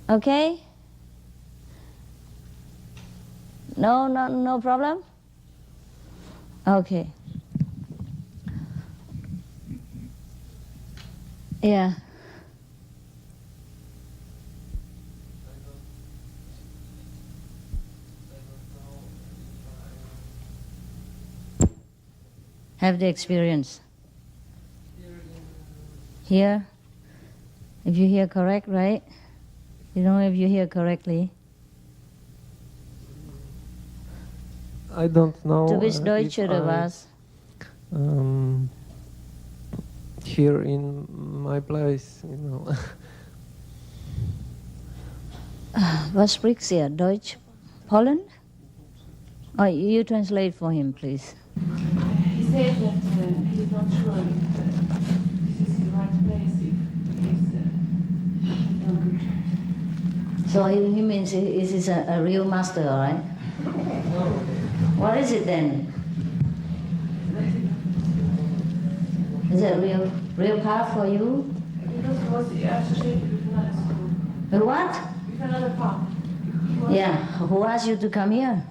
Okay? No problem? Okay. Yeah. Have the experience. Here? If you hear correct, right? You know if you hear correctly. I don't know. Du bist Deutsche oder was? Here in my place, you know. Was sprichst ihr? Deutsch? Poland? Oh, you translate for him, please. He said that he's not sure if this is the right place, if he's not good. So he means he is a real master, all right? What is it then? Is it a real path for you? A what? Another path. Yeah. Who asked you to come here?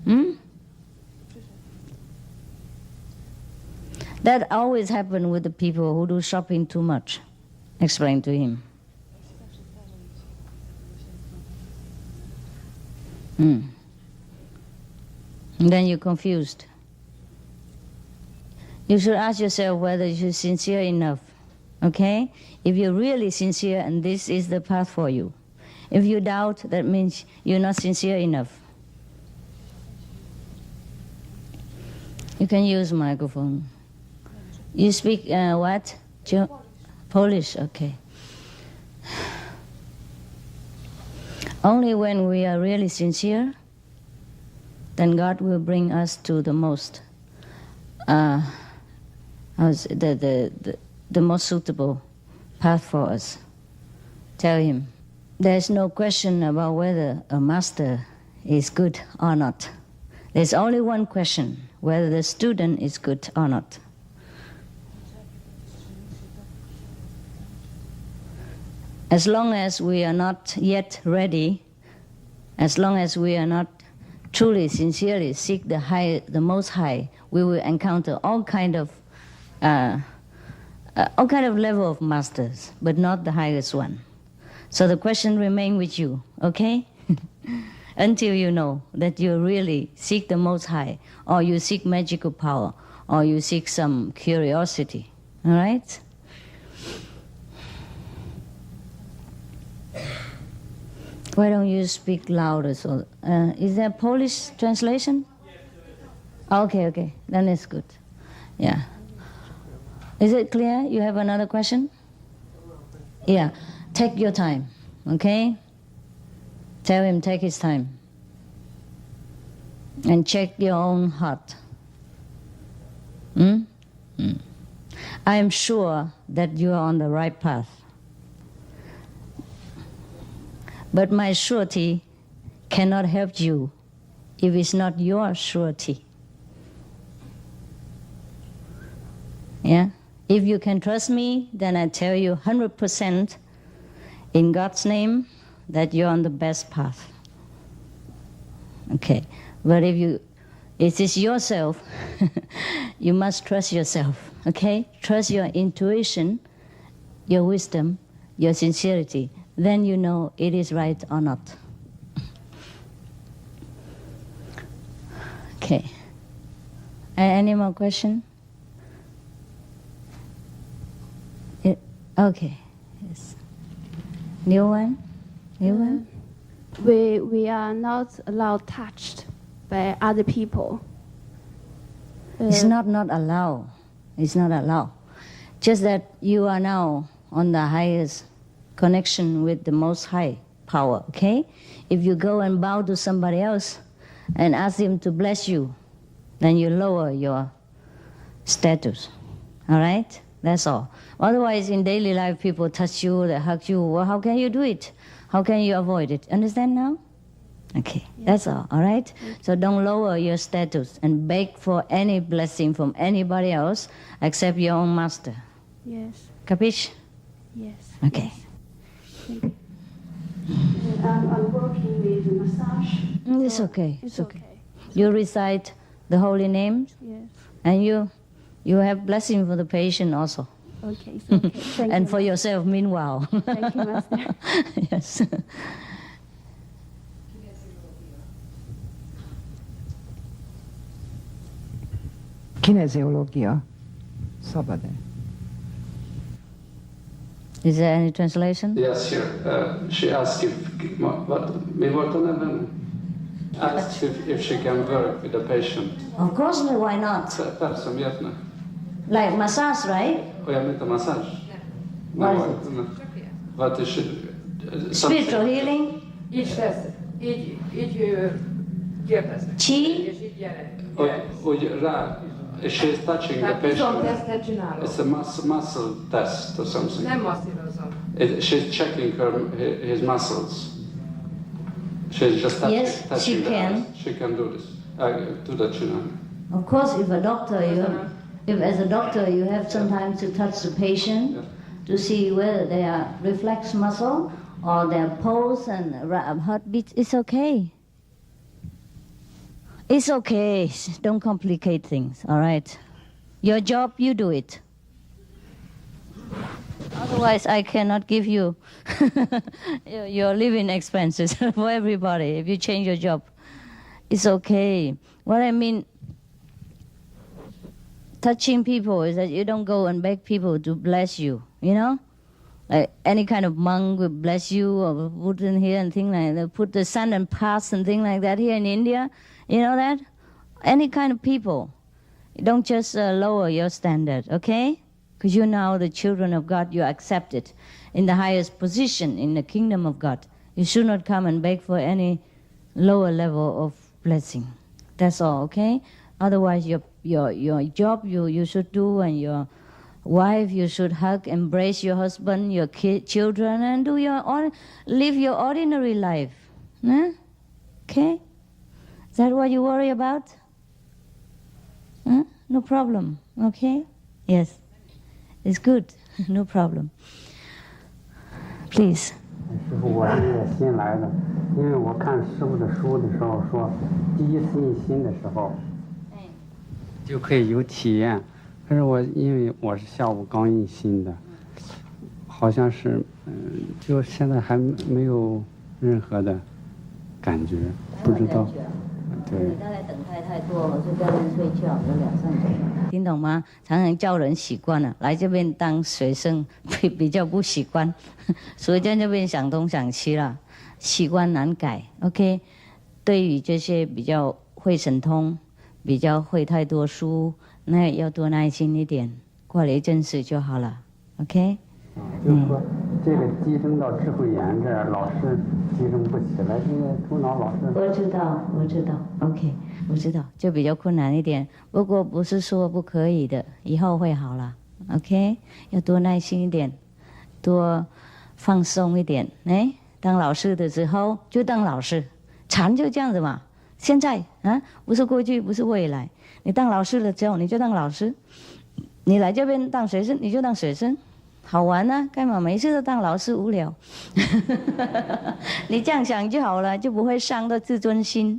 Hmm? That always happens with the people who do shopping too much. Explain to him. And then you're confused. You should ask yourself whether you're sincere enough. Okay? If you're really sincere and this is the path for you. If you doubt, that means you're not sincere enough. You can use microphone. You speak what? Polish, okay. Only when we are really sincere, then God will bring us to the most, the most suitable path for us. Tell him, there's no question about whether a master is good or not. There's only one question, whether the student is good or not. As long as we are not yet ready, as long as we are not truly, sincerely seek the Most High, we will encounter all kind of level of masters, but not the highest one. So the question remains with you, okay? Until you know that you really seek the Most High, or you seek magical power, or you seek some curiosity, all right? Why don't you speak louder? So, is there Polish translation? Okay, then it's good. Yeah. Is it clear? You have another question? Yeah. Take your time, okay? Tell him take his time. And check your own heart. I am sure that you are on the right path. But my surety cannot help you if it's not your surety. Yeah? If you can trust me, then I tell you 100% in God's name that you're on the best path. Okay. But if it is yourself, you must trust yourself. Okay? Trust your intuition, your wisdom, your sincerity. Then you know it is right or not. Okay. Any more question? Okay. Yes. New one? New one? We are not allowed touched by other people. It's not allowed. It's not allowed. Just that you are now on the highest connection with the Most High power, okay? If you go and bow to somebody else and ask him to bless you, then you lower your status, all right? That's all. Otherwise, in daily life, people touch you, they hug you. Well, how can you do it? How can you avoid it? Understand now? Okay, that's all right? So don't lower your status and beg for any blessing from anybody else except your own master. Yes. Capiche? Yes. Okay. Thank you. I'm working with massage. It's okay. It's okay. You recite the holy names, Yes. and you have blessing for the patient also. Okay, it's okay. Thank And you. for yourself meanwhile. Thank you, Master. Yes. Kinesiológia. Szabad-e? Is there any translation? Yes, here. She asked if she can work with the patient. Of course, why not? Persze, miért ne? Like massage, right? Olyan, mint a masszázs? What is Nem. What is Spiritual healing, Így tesz, így kérdeznek. chi, És így gyere. Úgy rá, she's touching the Tehát patient. izomtesztet csinálok. It's a muscle test or something. Nem masszírozom. She's checking his muscles. She's just touching, Yes, she touching the can. eyes. She can do this. Tudod csinálni. of course, if as a doctor you have sometimes to touch the patient to see whether they are reflex muscle or their pulse and heartbeat, it's okay. It's okay. Don't complicate things, all right? Your job, you do it. Otherwise, I cannot give you your living expenses for everybody if you change your job. It's okay. What I mean, touching people is that you don't go and beg people to bless you, you know? Like any kind of monk will bless you or put in here and things like that. Put the sun and pass and things like that here in India. You know that? Any kind of people. Don't just lower your standard, okay? Because you're now the children of God. You're accepted in the highest position in the kingdom of God. You should not come and beg for any lower level of blessing. That's all, okay? Otherwise, your job you should do, and your wife you should hug, embrace your husband, your children, and live your ordinary life. Huh? Okay? Is that what you worry about? Huh? No problem. Okay? Yes. It's good. No problem. Please. 师傅，我是新来的，因为我看师傅的书的时候说，第一次印心的时候，就可以有体验。可是因为我是下午刚印心的，好像是，就现在还没有任何的感觉，不知道。对。大概等太多，我就在那边睡觉，有2-3点。听懂吗？常常叫人习惯了，来这边当学生比较不习惯，所以在这边想东想西了，习惯难改。OK， 对于这些比较会神通、比较会太多书，那要多耐心一点，过了一阵子就好了。OK。就是说，这个提升到智慧眼这儿，老是提升不起来，这个头脑老是。我知道 ，OK， 我知道，就比较困难一点。不过不是说不可以的，以后会好了。OK， 要多耐心一点，多放松一点。当老师的时候就当老师，禅就这样子嘛。现在啊，不是过去，不是未来。你当老师的时候，你就当老师；你来这边当学生，你就当学生。好玩啊，干嘛每次都当老师无聊？你这样想就好了，就不会伤到自尊心，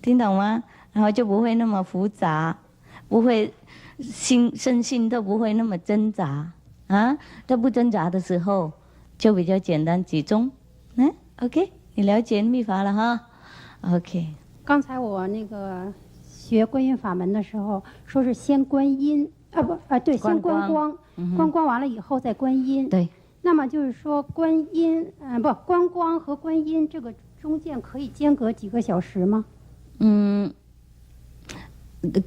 听懂吗？然后就不会那么复杂，不会身心都不会那么挣扎啊，都不挣扎的时候，就比较简单集中。OK， 你了解密法了哈 ？OK。刚才我那个学观音法门的时候，说是先观音对，先观光，观光完了以后再观音。对。那么就是说观音，观光和观音这个中间可以间隔几个小时吗？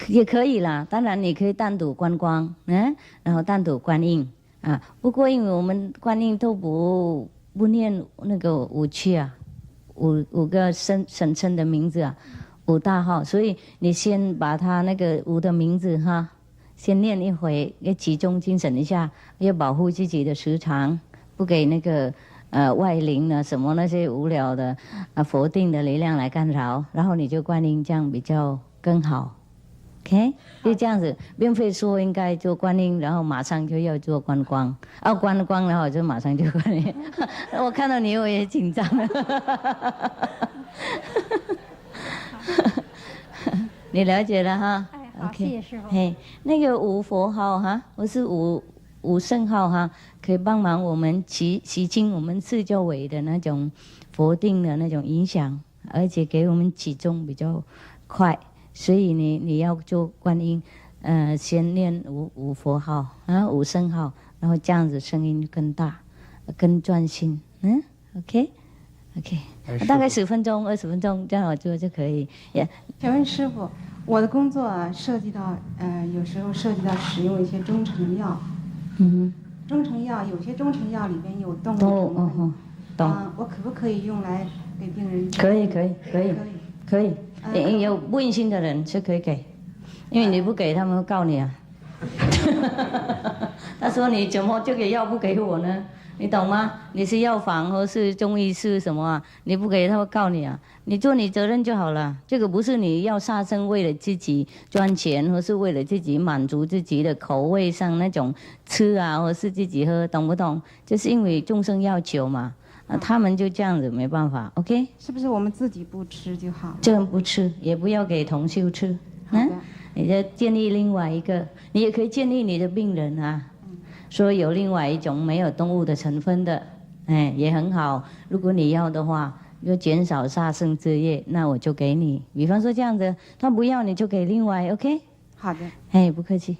也可以啦，当然你可以单独观光，然后单独观音啊。不过因为我们观音都不念那个五趣啊，五个神称的名字啊，5大号，所以你先把他那个5的名字哈，先念一回，要集中精神一下，要保护自己的时长，不给那个外灵啊什么那些无聊的否定的力量来干扰，然后你就观音，这样比较更好。OK， 就这样子，并非说应该做观音，然后马上就要做观光，观光，然后就马上就观音。我看到你我也紧张了。你了解了哈？哎，好， OK， 谢谢师父。嘿，那个5佛号哈，我是5圣号哈，可以帮忙我们洗清我们四周围的那种否定的那种影响，而且给我们集中比较快。所以你要做观音，先念5佛号5圣号，然后这样子声音更大，更专心。OK， 大概10分钟、20分钟这样我做就可以。请问师父，我的工作涉及到有时候涉及到使用一些中成药。中成药有些中成药里边有动物成分，我可不可以用来给病人？可以。有问心的人是可以给，因为你不给他们会告你啊。他说你怎么这个药不给我呢？你懂吗？你是药房或是中医师什么啊？你不给他会告你啊。你做你责任就好了，这个不是你要杀生为了自己赚钱，或是为了自己满足自己的口味上那种吃啊，或是自己喝，懂不懂？就是因为众生要求嘛。他们就这样子没办法 ，OK？ 是不是我们自己不吃就好了？这样不吃，也不要给同修吃。你就建议另外一个，你也可以建议你的病人啊，说有另外一种没有动物的成分的，也很好。如果你要的话，就减少杀生之业，那我就给你。比方说这样子，他不要你就给另外 ，OK？ 好的。不客气。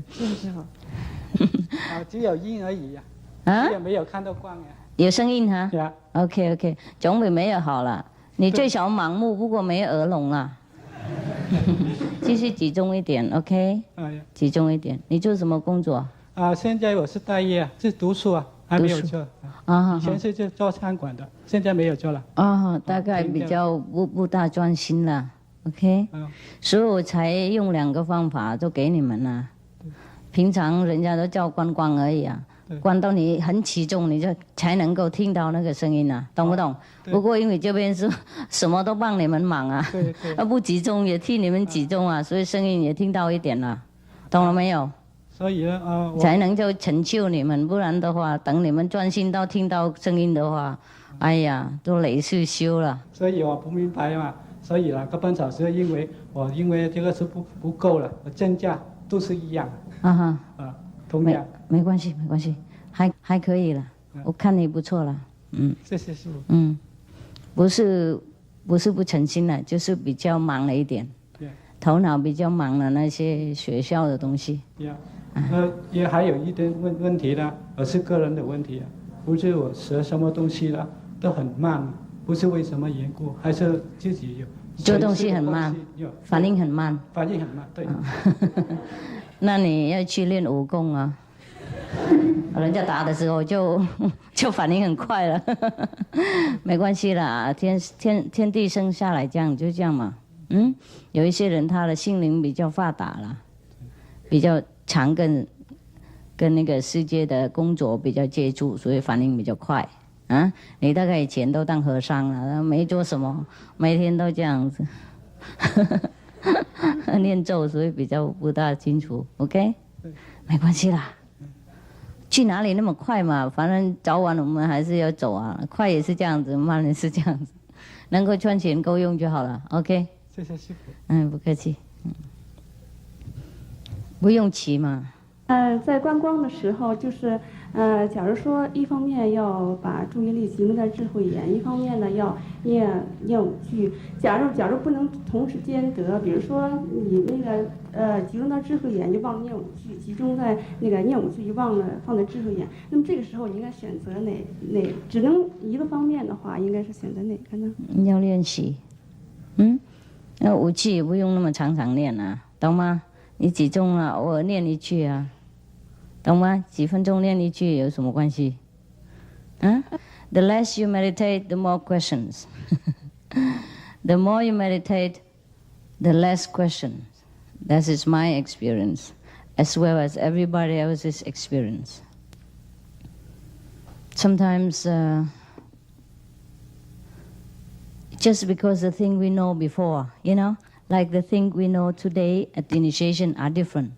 谢谢师傅。只有音而已呀，也没有看到光呀。有声音哈 ，OK， 总比没有好了。你最少盲目，不过没有耳聋了。继续集中一点 ，OK？ 集中一点。你做什么工作？现在我是待业，是读书啊，还没有做。以前是做餐馆的，现在没有做了。大概比较不大专心了 ，OK？所以我才用2个方法都给你们了。平常人家都叫观光而已啊。关到你很集中，你就才能够听到那个声音啊，懂不懂？不过因为这边是什么都帮你们忙啊，不集中也替你们集中啊，所以声音也听到一点了，懂了没有？所以呢，才能就成就你们，不然的话，等你们专心到听到声音的话，哎呀，都累世修了。所以我不明白嘛，所以那个半小时，因为这个是不够了，增加都是一样。同样。没关系，还可以了。我看你不错了，谢谢师父。不是不诚心了，就是比较忙了一点，头脑比较忙了那些学校的东西。也还有一点问题呢，而是个人的问题啊，不是我学什么东西了都很慢，不是为什么缘故，还是自己有做东西很慢，反应很慢。对。那你要去练武功啊。人家打的时候就反应很快了，没关系啦，天地生下来这样就这样嘛。有一些人他的心灵比较发达了，比较常跟那个世界的工作比较接触，所以反应比较快。你大概以前都当和尚了，没做什么，每天都这样子，念咒，所以比较不大清楚。OK， 没关系啦。去哪里那么快嘛？反正早晚我们还是要走啊，快也是这样子，慢也是这样子，能够赚钱够用就好了。OK。谢谢师父。不客气。不用起嘛。在观光的时候，就是假如说一方面要把注意力集中在智慧眼，一方面呢要念五句。假如不能同时兼得，比如说你那个集中到智慧眼就忘了念五句，集中在那个念五句就忘了放在智慧眼，那么这个时候你应该选择哪？只能一个方面的话，应该是选择哪个呢？要练习，那五句也不用那么常常念啊，懂吗？你集中了，偶尔念一句啊。懂吗？几分钟念一句有什么关系？啊 ？The less you meditate, the more questions. The more you meditate, the less questions. That is my experience, as well as everybody else's experience. Sometimes, just because the thing we know before, like the thing we know today at the initiation are different.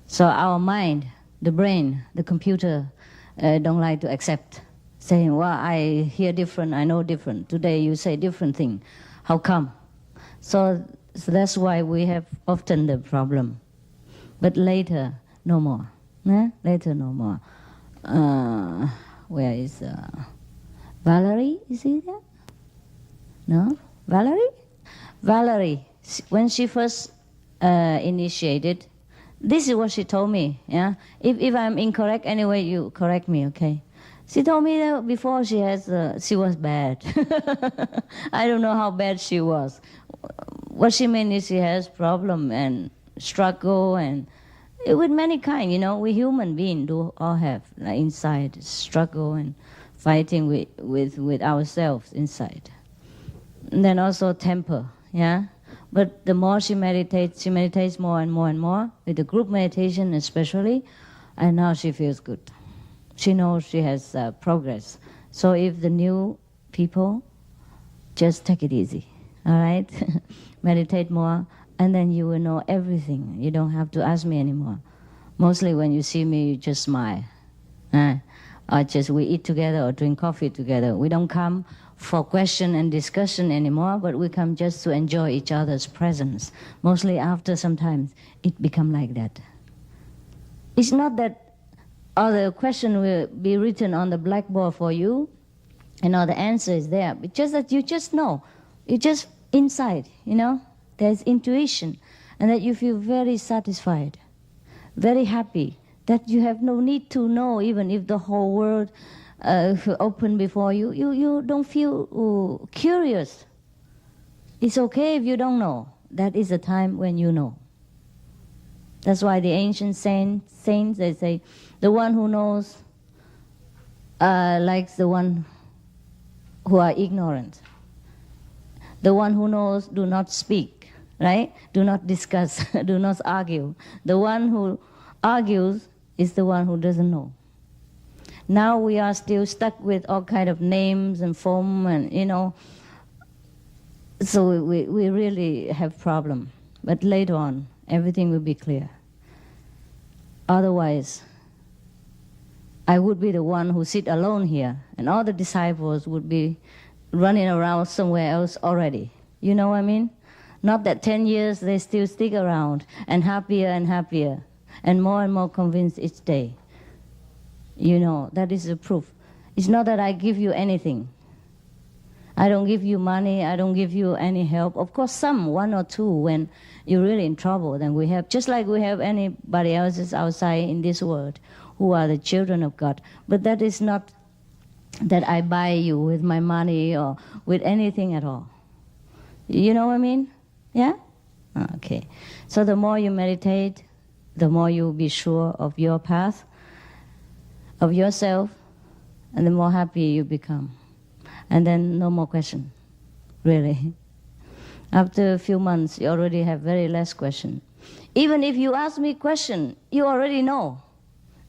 So our mind, the brain, the computer don't like to accept, saying, well, I hear different, I know different. Today you say different thing. How come? So that's why we have often the problem. But later, no more. Later, no more. Where is Valerie? Is he there? No? Valerie? Valerie, when she first initiated, this is what she told me, yeah? If I'm incorrect anyway, you correct me, okay? She told me that before she was bad. I don't know how bad she was. What she meant is she has problem and struggle and with many kind, we human beings do all have inside struggle and fighting with ourselves inside. And then also temper, yeah? But the more she meditates more and more and more, with the group meditation especially, and now she feels good. She knows she has progress. So if the new people, just take it easy, all right? Meditate more, and then you will know everything. You don't have to ask me anymore. Mostly when you see me, you just smile. Or just we eat together or drink coffee together. We don't come for question and discussion anymore, but we come just to enjoy each other's presence. Mostly after sometimes it become like that. It's not that all the question will be written on the blackboard for you and all the answer is there, but just that you just know. You just inside, there's intuition, and that you feel very satisfied, very happy, that you have no need to know even if the whole world open before you. You don't feel curious. It's okay if you don't know. That is the time when you know. That's why the ancient saints, they say, the one who knows likes the one who are ignorant. The one who knows do not speak, right? Do not discuss, do not argue. The one who argues is the one who doesn't know. Now we are still stuck with all kind of names and form and, so we really have problem. But later on, everything will be clear. Otherwise, I would be the one who sit alone here, and all the disciples would be running around somewhere else already. You know what I mean? Not that 10 years they still stick around, and happier, and more convinced each day. That is the proof. It's not that I give you anything. I don't give you money, I don't give you any help. Of course, one or two, when you're really in trouble, then we have, just like we have anybody else outside in this world who are the children of God. But that is not that I buy you with my money or with anything at all. You know what I mean? Yeah? Okay. So the more you meditate, the more you'll be sure of your path, of yourself, and the more happy you become. And then no more question, really. After a few months, you already have very less question. Even if you ask me question, you already know.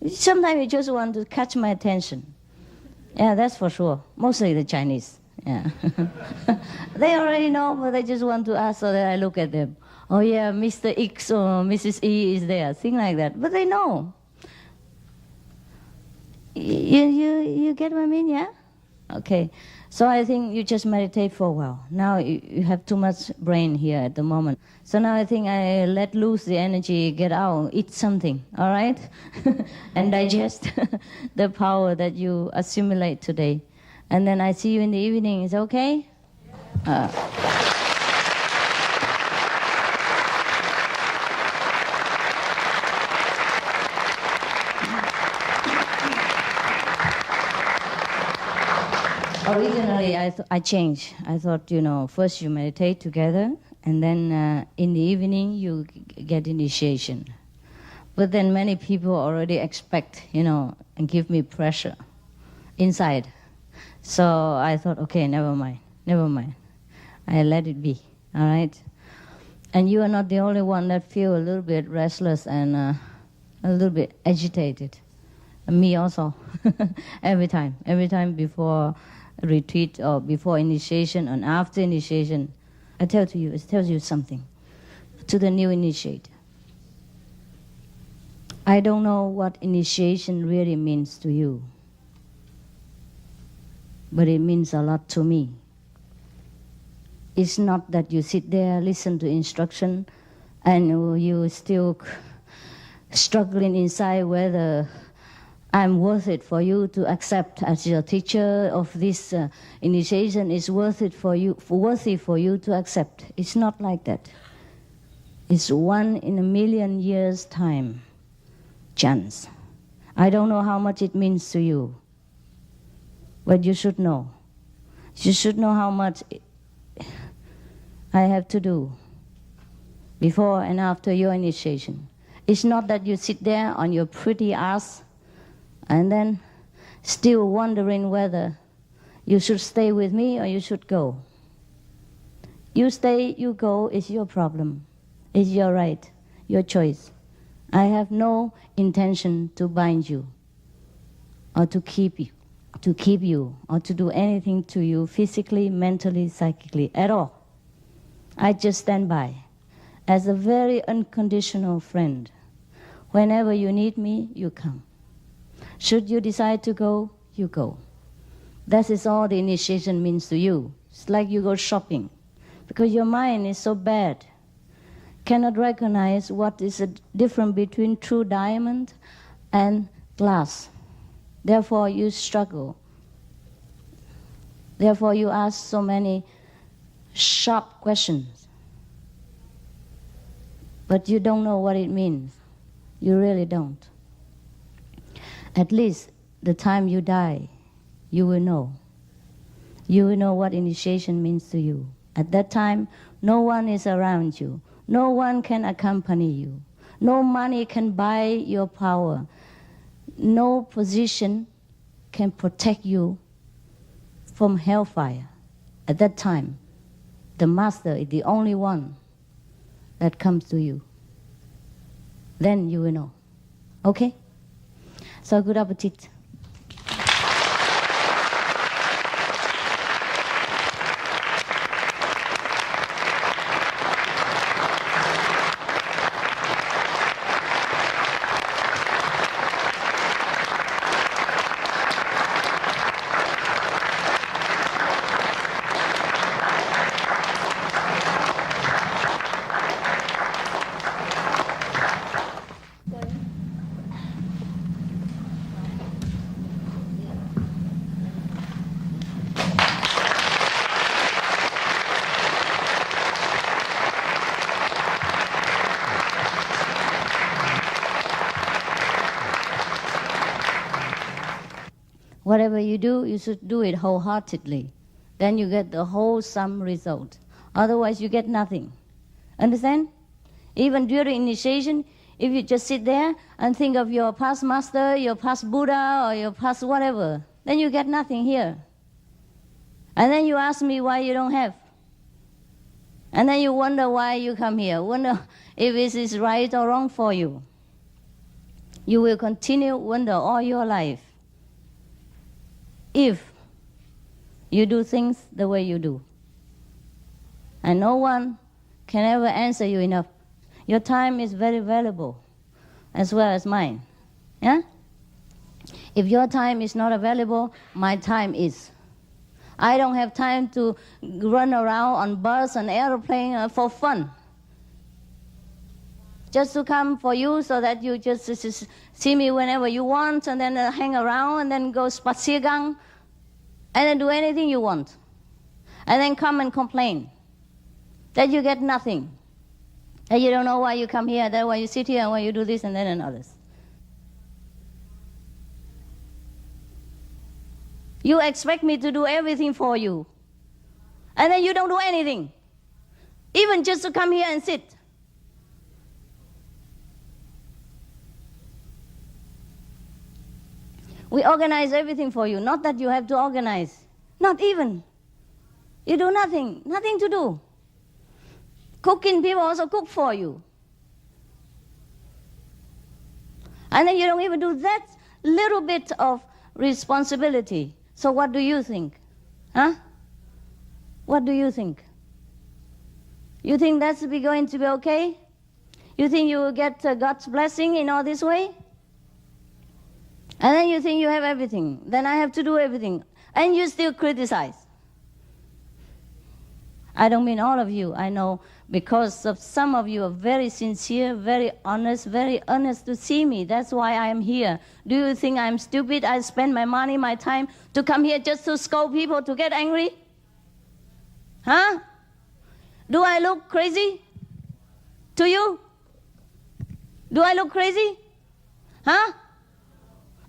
Sometimes you just want to catch my attention. Yeah, that's for sure. Mostly the Chinese. Yeah. They already know, but they just want to ask so that I look at them. Oh yeah, Mr. X or Mrs. E is there, thing like that. But they know. You get what I mean, yeah? Okay. So I think you just meditate for a while. Now you have too much brain here at the moment. So now I think I let loose the energy, get out, eat something, all right? And digest the power that you assimilate today. And then I see you in the evening. Is it okay? Originally, I changed. I thought, first you meditate together, and then in the evening you get initiation. But then many people already expect, and give me pressure inside. So I thought, okay, never mind. I let it be, all right? And you are not the only one that feel a little bit restless and a little bit agitated. And me also, every time before retreat or before initiation and after initiation, it tells you something to the new initiate. I don't know what initiation really means to you, but it means a lot to me. It's not that you sit there, listen to instruction, and you still struggling inside whether I'm worth it for you to accept as your teacher of this initiation is worthy for you to accept. It's not like that. It's 1 in a million years time chance. I don't know how much it means to you, but you should know. You should know how much I have to do before and after your initiation. It's not that you sit there on your pretty ass and then still wondering whether you should stay with me or you should go. You stay, you go, is your problem. It's your right, your choice. I have no intention to bind you or to keep you or to do anything to you physically, mentally, psychically, at all. I just stand by as a very unconditional friend. Whenever you need me, you come. Should you decide to go, you go. That is all the initiation means to you. It's like you go shopping, because your mind is so bad, cannot recognize what is the difference between true diamond and glass. Therefore you struggle. Therefore you ask so many sharp questions. But you don't know what it means. You really don't. At least the time you die, you will know. You will know what initiation means to you. At that time, no one is around you. No one can accompany you. No money can buy your power. No position can protect you from hellfire. At that time, the master is the only one that comes to you. Then you will know. Okay? So good appetite. Whatever you do, you should do it wholeheartedly. Then you get the wholesome result. Otherwise, you get nothing. Understand? Even during initiation, if you just sit there and think of your past master, your past Buddha, or your past whatever, then you get nothing here. And then you ask me why you don't have. And then you wonder why you come here. Wonder if this is right or wrong for you. You will continue wonder all your life if you do things the way you do. And no one can ever answer you enough. Your time is very valuable, as well as mine. Yeah? If your time is not available, my time is. I don't have time to run around on bus and airplane for fun. Just to come for you so that you just see me whenever you want and then hang around and then go spaziergang and then do anything you want. And then come and complain that you get nothing. That you don't know why you come here, that why you sit here and why you do this and that and others. You expect me to do everything for you. And then you don't do anything. Even just to come here and sit. We organize everything for you. Not that you have to organize. Not even. You do nothing. Nothing to do. Cooking, people also cook for you. And then you don't even do that little bit of responsibility. So what do you think? Huh? What do you think? You think that's going to be okay? You think you will get God's blessing in all this way? And then you think you have everything. Then I have to do everything. And you still criticize. I don't mean all of you. I know because of some of you are very sincere, very honest to see me. That's why I am here. Do you think I'm stupid? I spend my money, my time to come here just to scold people, to get angry? Huh? Do I look crazy to you? Do I look crazy? Huh?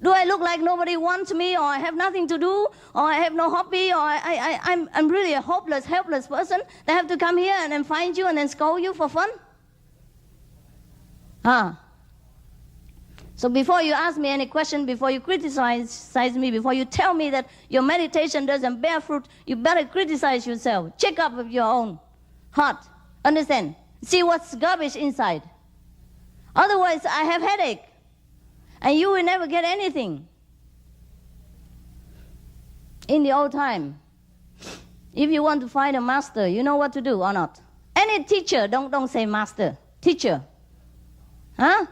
Do I look like nobody wants me, or I have nothing to do, or I have no hobby, or I'm really a hopeless, helpless person that have to come here and then find you and then scold you for fun? So before you ask me any question, before you criticize me, before you tell me that your meditation doesn't bear fruit, you better criticize yourself. Check up with your own heart. Understand? See what's garbage inside. Otherwise, I have headache. And you will never get anything. In the old time, if you want to find a master, you know what to do or not? Any teacher, don't say master, teacher. Huh?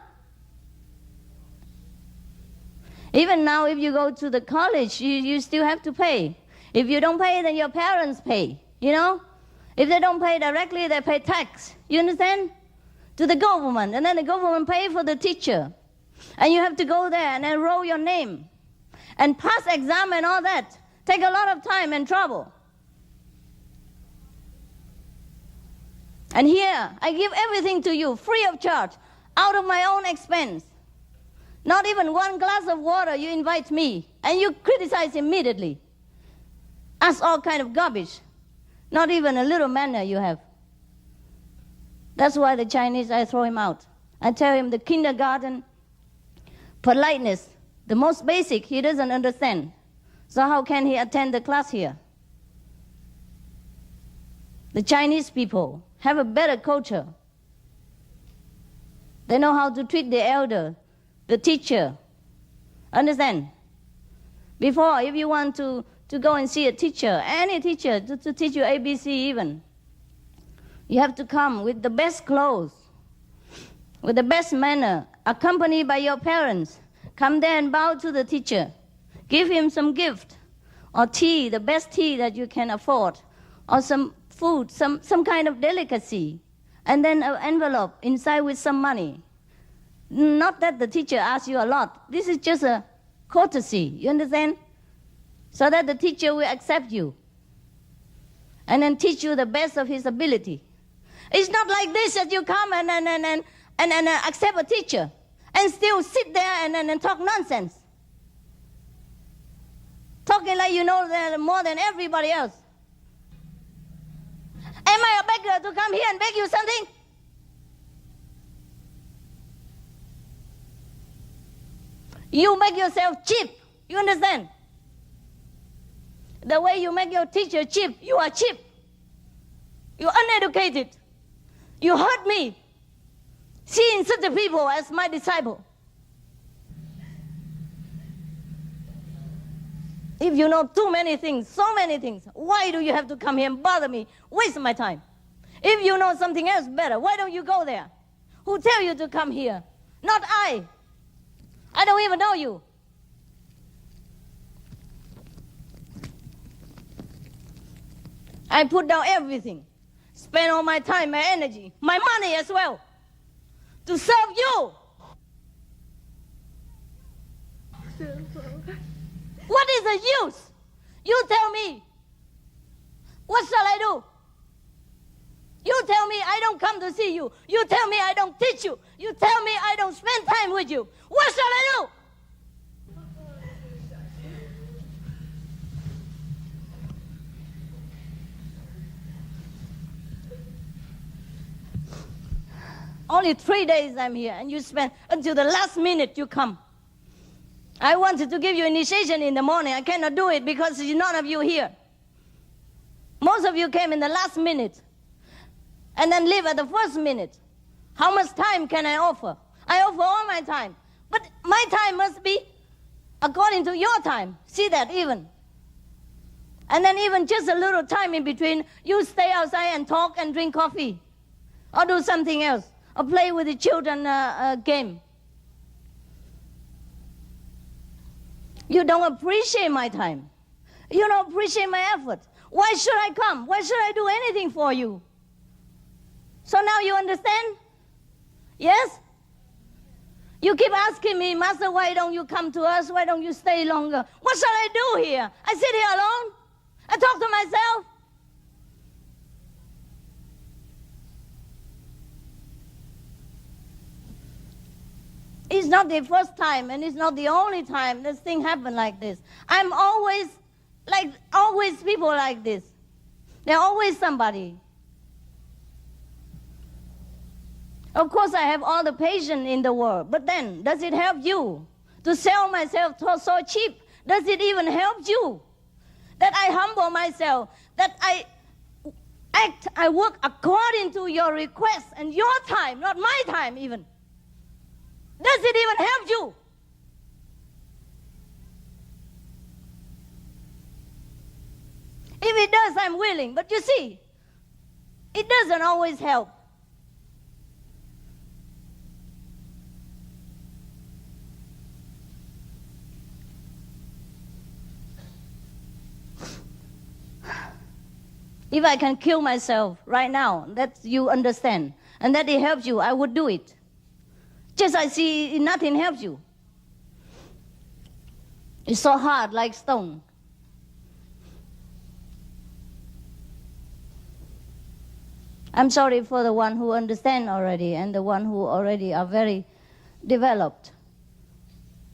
Even now, if you go to the college, you still have to pay. If you don't pay, then your parents pay, you know? If they don't pay directly, they pay tax. You understand? To the government, and then the government pay for the teacher. And you have to go there and enroll your name and pass exam and all that. Take a lot of time and trouble. And here, I give everything to you free of charge, out of my own expense. Not even one glass of water you invite me, and you criticize immediately. Ask all kind of garbage. Not even a little manner you have. That's why the Chinese, I throw him out. I tell him the kindergarten politeness, the most basic, he doesn't understand. So how can he attend the class here? The Chinese people have a better culture. They know how to treat the elder, the teacher. Understand? Before, if you want to go and see a teacher, any teacher, to teach you ABC even, you have to come with the best clothes, with the best manner, accompanied by your parents. Come there and bow to the teacher. Give him some gift, or tea, the best tea that you can afford, or some food, some kind of delicacy, and then an envelope inside with some money. Not that the teacher asks you a lot. This is just a courtesy, you understand? So that the teacher will accept you and then teach you the best of his ability. It's not like this that you come and accept a teacher and still sit there and talk nonsense. Talking like you know more than everybody else. Am I a beggar to come here and beg you something? You make yourself cheap. You understand? The way you make your teacher cheap, you are cheap. You're uneducated. You hurt me, seeing such a people as my disciple. If you know too many things, so many things, why do you have to come here and bother me, waste my time? If you know something else better, why don't you go there? Who tell you to come here? Not I. I don't even know you. I put down everything, spend all my time, my energy, my money as well, to serve you. What is the use? You tell me. What shall I do? You tell me I don't come to see you. You tell me I don't teach you. You tell me I don't spend time with you. What shall I do? Only 3 days I'm here, and you spend until the last minute you come. I wanted to give you initiation in the morning. I cannot do it because none of you here. Most of you came in the last minute and then leave at the first minute. How much time can I offer? I offer all my time. But my time must be according to your time. See that even. And then even just a little time in between, you stay outside and talk and drink coffee. Or do something else. Or play with the children game. You don't appreciate my time. You don't appreciate my effort. Why should I come? Why should I do anything for you? So now you understand? Yes? You keep asking me, Master, why don't you come to us? Why don't you stay longer? What shall I do here? I sit here alone. I talk to myself. It's not the first time, and it's not the only time this thing happened like this. I'm always people like this. There's always somebody. Of course, I have all the patience in the world, but then, does it help you to sell myself so cheap? Does it even help you that I humble myself, that I work according to your request and your time, not my time even? Does it even help you? If it does, I'm willing. But you see, it doesn't always help. If I can kill myself right now, that you understand, and that it helps you, I would do it. Just I see nothing helps you. It's so hard like stone. I'm sorry for the one who understand already and the one who already are very developed.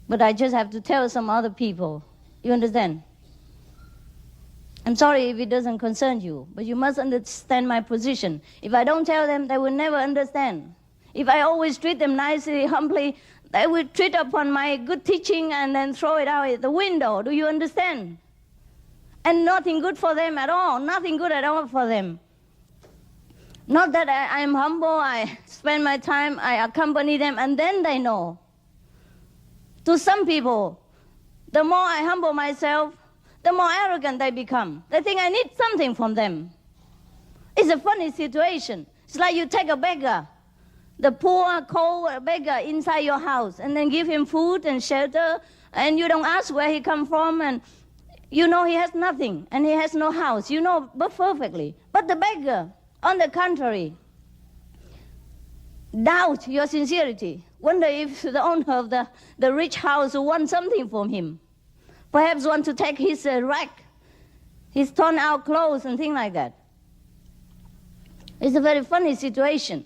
But I just have to tell some other people. You understand? I'm sorry if it doesn't concern you, but you must understand my position. If I don't tell them, they will never understand. If I always treat them nicely, humbly, they will treat upon my good teaching and then throw it out the window. Do you understand? And nothing good for them at all. Nothing good at all for them. Not that I'm humble, I spend my time, I accompany them, and then they know. To some people, the more I humble myself, the more arrogant they become. They think I need something from them. It's a funny situation. It's like you take a beggar, the poor, cold beggar inside your house, and then give him food and shelter, and you don't ask where he come from, and you know he has nothing, and he has no house. You know perfectly. But the beggar, on the contrary, doubt your sincerity. Wonder if the owner of the rich house wants something from him. Perhaps want to take his rack, his torn out clothes and things like that. It's a very funny situation.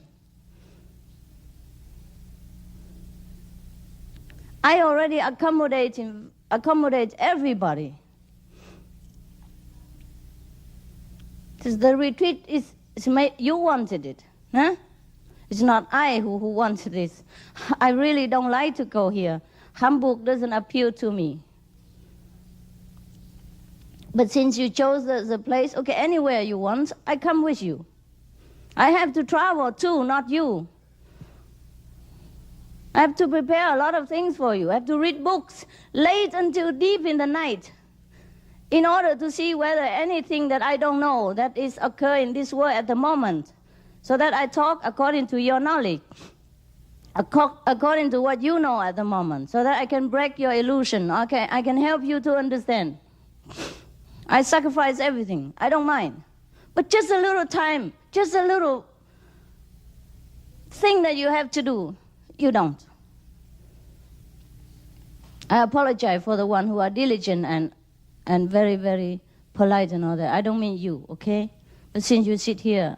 I already accommodate everybody. Because the retreat you wanted it, huh? It's not I who wanted this. I really don't like to go here. Hamburg doesn't appeal to me. But since you chose the place, okay, anywhere you want, I come with you. I have to travel too, not you. I have to prepare a lot of things for you. I have to read books late until deep in the night in order to see whether anything that I don't know that is occurring in this world at the moment, so that I talk according to your knowledge, according to what you know at the moment, so that I can break your illusion. Okay, I can help you to understand. I sacrifice everything. I don't mind. But just a little time, just a little thing that you have to do, you don't. I apologize for the one who are diligent and very, very polite and all that. I don't mean you, okay? But since you sit here,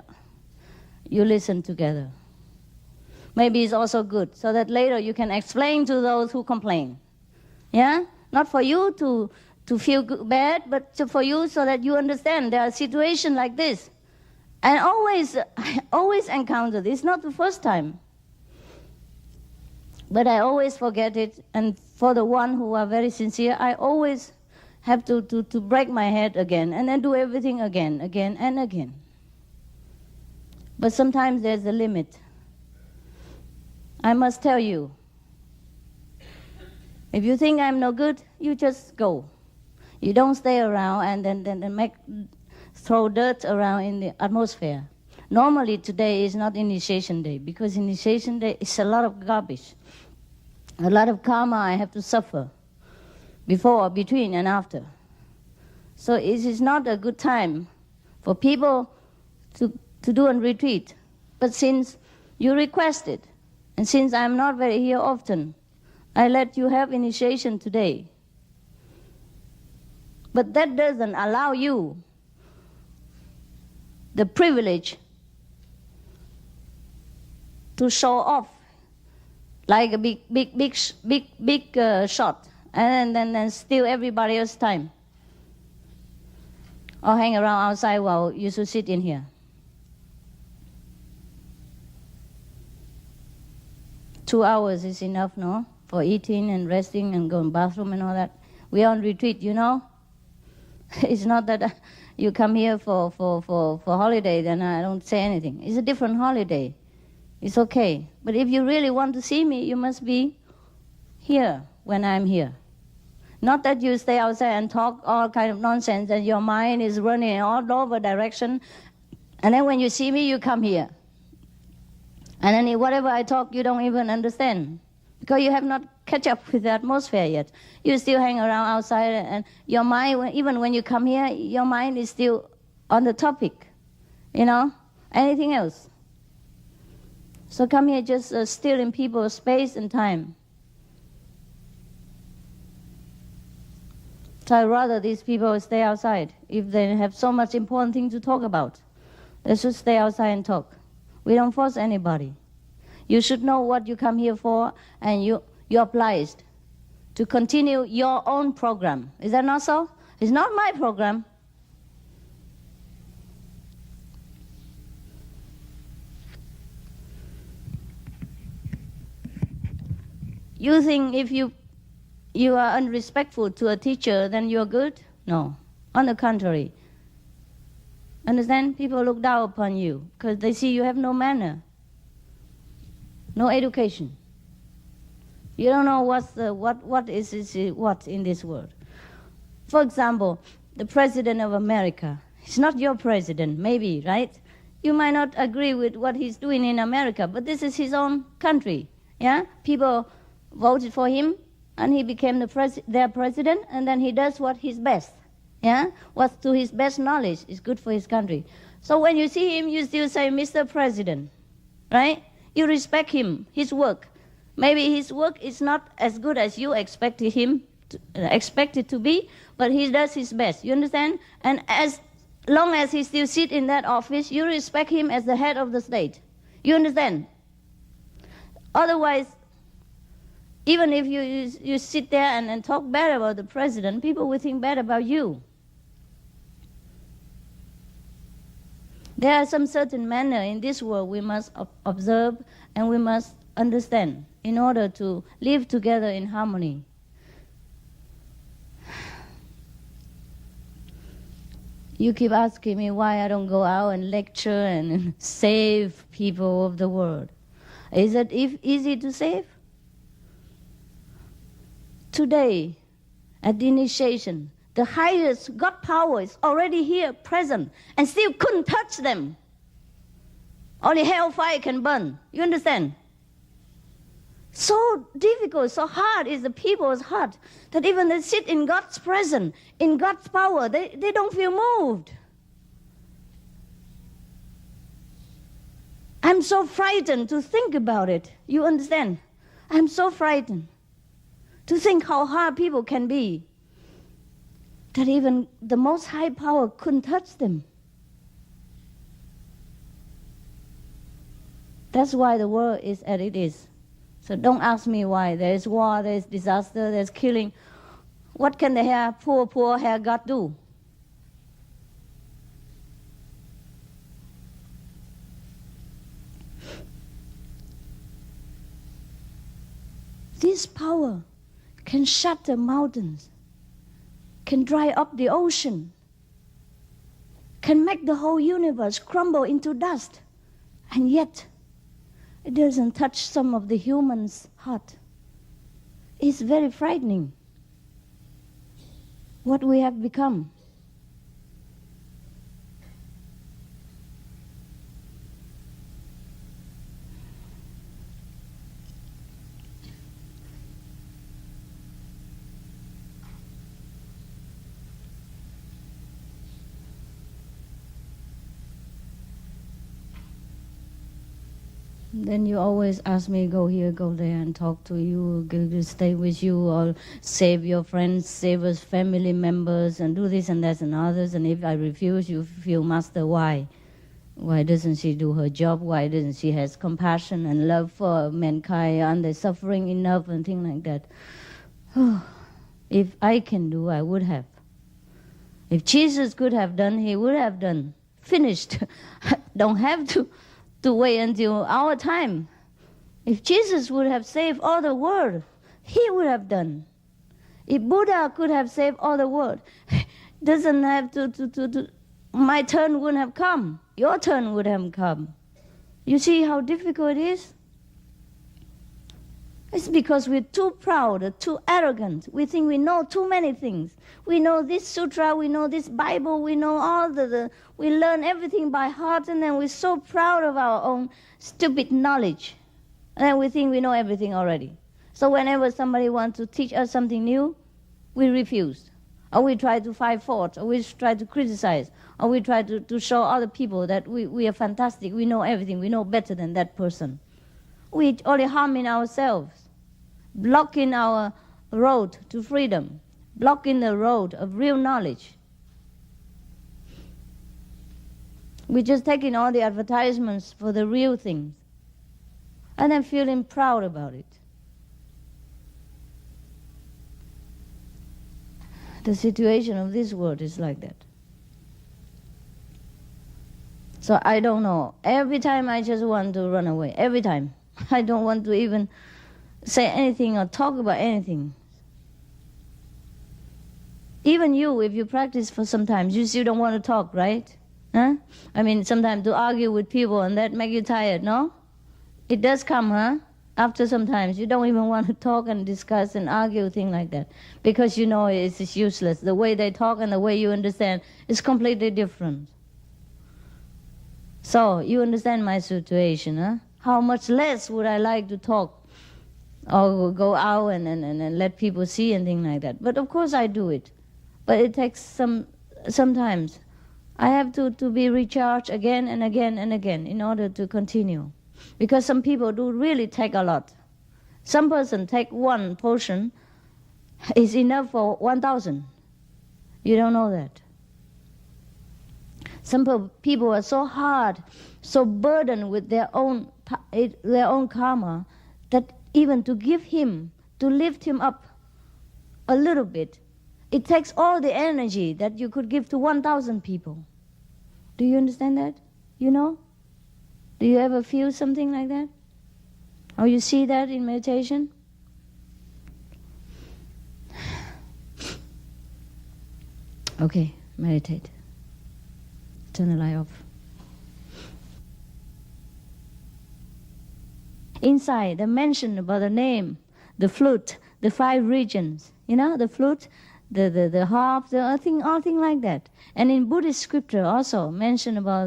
you listen together. Maybe it's also good, so that later you can explain to those who complain. Yeah? Not for you to feel bad, but for you so that you understand there are situations like this. And I always encounter this. It's not the first time. But I always forget it. And for the one who are very sincere, I always have to break my head again and then do everything again and again. But sometimes there's a limit. I must tell you, if you think I'm no good, you just go. You don't stay around and then throw dirt around in the atmosphere. Normally today is not initiation day, because initiation day is a lot of garbage. A lot of karma I have to suffer before, between, and after. So it is not a good time for people to do a retreat. But since you requested, and since I'm not very here often, I let you have initiation today. But that doesn't allow you the privilege to show off like a big shot, and then steal everybody else's time, or hang around outside while you should sit in here. 2 hours is enough, no? For eating and resting and going to the bathroom and all that. We are on retreat, you know? It's not that you come here for holiday, then I don't say anything. It's a different holiday. It's okay. But if you really want to see me, you must be here when I'm here. Not that you stay outside and talk all kind of nonsense and your mind is running in all over direction, and then when you see me, you come here. And then whatever I talk, you don't even understand, because you have not catch up with the atmosphere yet. You still hang around outside, and your mind, even when you come here, your mind is still on the topic, you know, anything else. So come here just stealing people's space and time. So I'd rather these people stay outside. If they have so much important thing to talk about, they should stay outside and talk. We don't force anybody. You should know what you come here for, and you're obliged to continue your own program. Is that not so? It's not my program. You think if you are unrespectful to a teacher, then you're good? No. On the contrary. Understand? People look down upon you because they see you have no manner, no education. You don't know what is in this world. For example, the President of America. He's not your president, maybe, right? You might not agree with what he's doing in America, but this is his own country. Yeah? People voted for him, and he became their president, and then he does what is best. Yeah? What to his best knowledge is good for his country. So when you see him, you still say, Mr. President, right? You respect him, his work. Maybe his work is not as good as you expect it to be, but he does his best. You understand? And as long as he still sits in that office, you respect him as the head of the state. You understand? Otherwise, even if you sit there and talk bad about the president, people will think bad about you. There are some certain manner in this world we must observe and we must understand in order to live together in harmony. You keep asking me why I don't go out and lecture and save people of the world. Is it easy to save? Today, at the initiation, the highest God power is already here, present, and still couldn't touch them. Only hellfire can burn. You understand? So difficult, so hard is the people's heart that even they sit in God's presence, in God's power, they don't feel moved. I'm so frightened to think about it. You understand? I'm so frightened to think how hard people can be, that even the most high power couldn't touch them. That's why the world is as it is. So don't ask me why. There is war, there is disaster, there is killing. What can the poor hair God do? This power can shatter mountains, can dry up the ocean, can make the whole universe crumble into dust, and yet it doesn't touch some of the human's heart. It's very frightening what we have become. Then you always ask me, go here, go there, and talk to you, go stay with you, or save your friends, save us family members, and do this and that and others. And if I refuse, you feel, Master, why? Why doesn't she do her job? Why doesn't she have compassion and love for mankind? Aren't they suffering enough and things like that? Oh, if I can do, I would have. If Jesus could have done, he would have done. Finished. Don't have to wait until our time. If Jesus would have saved all the world, he would have done. If Buddha could have saved all the world, doesn't have to my turn wouldn't have come. Your turn would have come. You see how difficult it is? It's because we're too proud, too arrogant. We think we know too many things. We know this sutra, we know this Bible, we know all we learn everything by heart, and then we're so proud of our own stupid knowledge. And then we think we know everything already. So whenever somebody wants to teach us something new, we refuse. Or we try to find fault, or we try to criticize, or we try to show other people that we are fantastic, we know everything, we know better than that person. We only harming ourselves, blocking our road to freedom, blocking the road of real knowledge. We're just taking all the advertisements for the real things and then feeling proud about it. The situation of this world is like that. So I don't know. Every time I just want to run away. Every time. I don't want to even say anything or talk about anything. Even you, if you practice for some time, you still don't want to talk, right? Huh? I mean, sometimes to argue with people and that make you tired, no? It does come, huh? After sometimes you don't even want to talk and discuss and argue, things like that, because you know it's useless. The way they talk and the way you understand is completely different. So you understand my situation, huh? How much less would I like to talk or go out and let people see and things like that. But of course I do it. But it takes sometimes I have to be recharged again and again and again in order to continue. Because some people do really take a lot. Some person take one portion is enough for 1,000. You don't know that. Some people are so hard, so burdened with their own karma, that even to give him, to lift him up a little bit, it takes all the energy that you could give to 1,000 people. Do you understand that? You know? Do you ever feel something like that? Or you see that in meditation? Okay, meditate. Turn the light off. Inside, they mention about the name, the flute, the 5 regions. You know, the flute, the harp, all thing like that. And in Buddhist scripture also mention about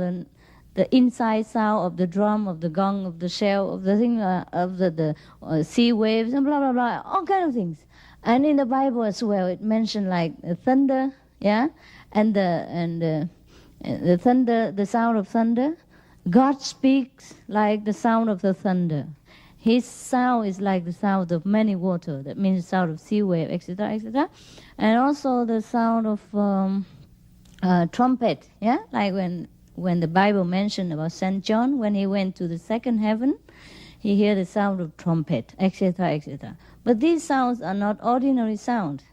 the inside sound of the drum, of the gong, of the shell, of the thing, of the sea waves, and blah blah blah, all kind of things. And in the Bible as well, it mentioned like thunder, yeah, and the thunder, the sound of thunder, God speaks like the sound of the thunder. His sound is like the sound of many water. That means the sound of sea wave, etc., etc. And also the sound of trumpet. Yeah, like when the Bible mentioned about Saint John, when he went to the second heaven, he heard the sound of trumpet, etc., etc. But these sounds are not ordinary sound.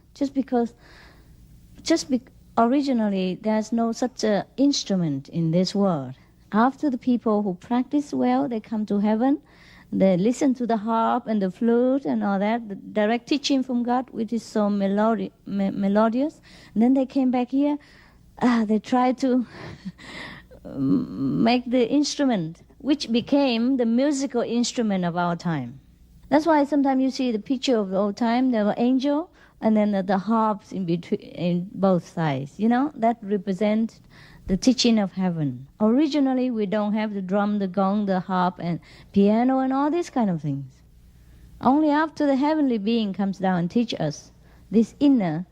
Originally, there's no such an instrument in this world. After the people who practice well, they come to heaven. They listen to the harp and the flute and all that, the direct teaching from God, which is so melodious. And then they came back here. They tried to make the instrument, which became the musical instrument of our time. That's why sometimes you see the picture of the old time, there were angels, and then the harps in between, in both sides. You know, that represents the teaching of heaven. Originally, we don't have the drum, the gong, the harp, and piano, and all these kind of things. Only after the heavenly being comes down and teach us this inner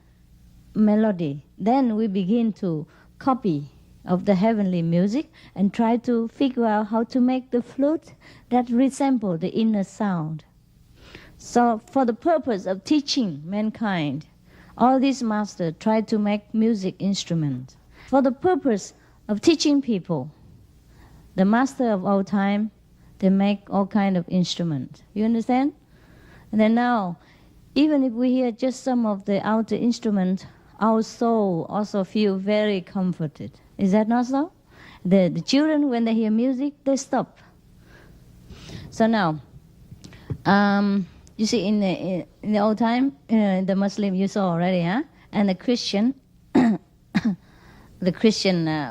melody, then we begin to copy of the heavenly music and try to figure out how to make the flute that resemble the inner sound. So for the purpose of teaching mankind, all these masters try to make music instruments. For the purpose of teaching people, the master of all time, they make all kind of instruments. You understand? And then now, even if we hear just some of the outer instruments, our soul also feel very comforted. Is that not so? The children, when they hear music, they stop. So now, you see, in the old time, the Muslim you saw already, huh? And the Christian,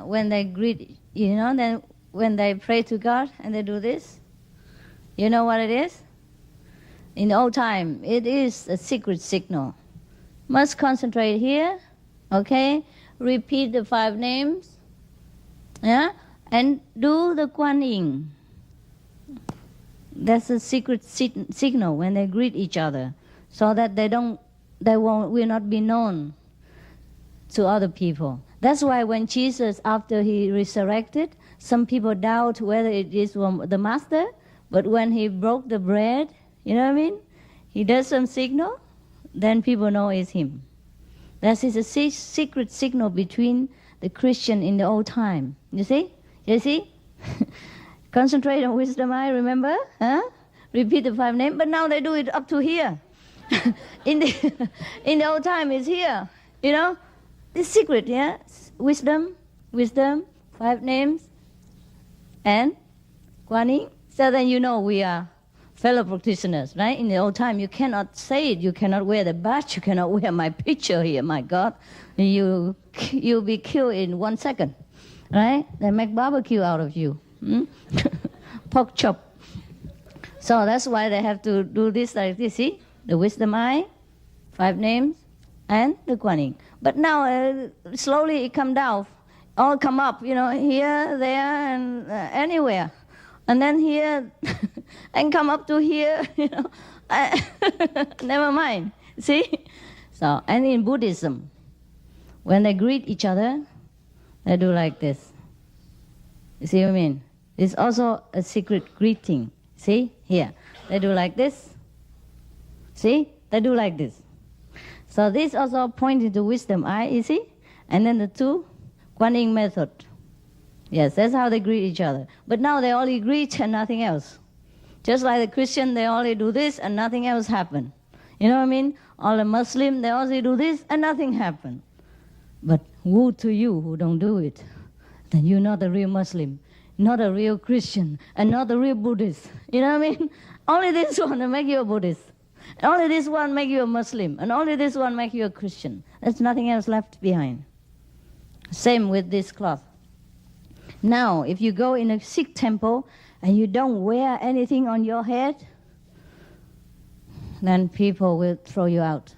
when they greet, then when they pray to God and they do this, you know what it is? In the old time, it is a secret signal. Must concentrate here, okay? Repeat the 5 names, yeah? And do the Kuan Yin. That's a secret signal when they greet each other, so that will not be known to other people. That's why when Jesus, after he resurrected, some people doubt whether it is the master, but when he broke the bread, you know what I mean? He does some signal, then people know it's him. That is a secret signal between the Christian in the old time. You see? You see? Concentrate on wisdom eye, remember? Huh? Repeat the 5 names, but now they do it up to here. in the old time, it's here. You know? It's secret, yeah? Wisdom, 5 names, and Kuan Yin. So then you know we are fellow practitioners, right? In the old time, you cannot say it. You cannot wear the badge. You cannot wear my picture here, my God. You'll be killed in 1 second, right? They make barbecue out of you. Pork chop. So that's why they have to do this like this, see? The wisdom eye, 5 names, and the Kuan Yin. But now, slowly it come down, all come up, here, there, and anywhere. And then here, and come up to here, never mind, see? So, and in Buddhism, when they greet each other, they do like this. You see what I mean? It's also a secret greeting. See? Here. They do like this. See? They do like this. So this also pointing to wisdom eye, you see? And then the 2, Kuan Yin method. Yes, that's how they greet each other. But now they only greet and nothing else. Just like the Christian, they only do this and nothing else happen. You know what I mean? All the Muslim, they only do this and nothing happen. But woe to you who don't do it. Then you're not a real Muslim, not a real Christian, and not a real Buddhist. You know what I mean? Only this one will make you a Buddhist. Only this one make you a Muslim. And only this one make you a Christian. There's nothing else left behind. Same with this cloth. Now, if you go in a Sikh temple and you don't wear anything on your head, then people will throw you out.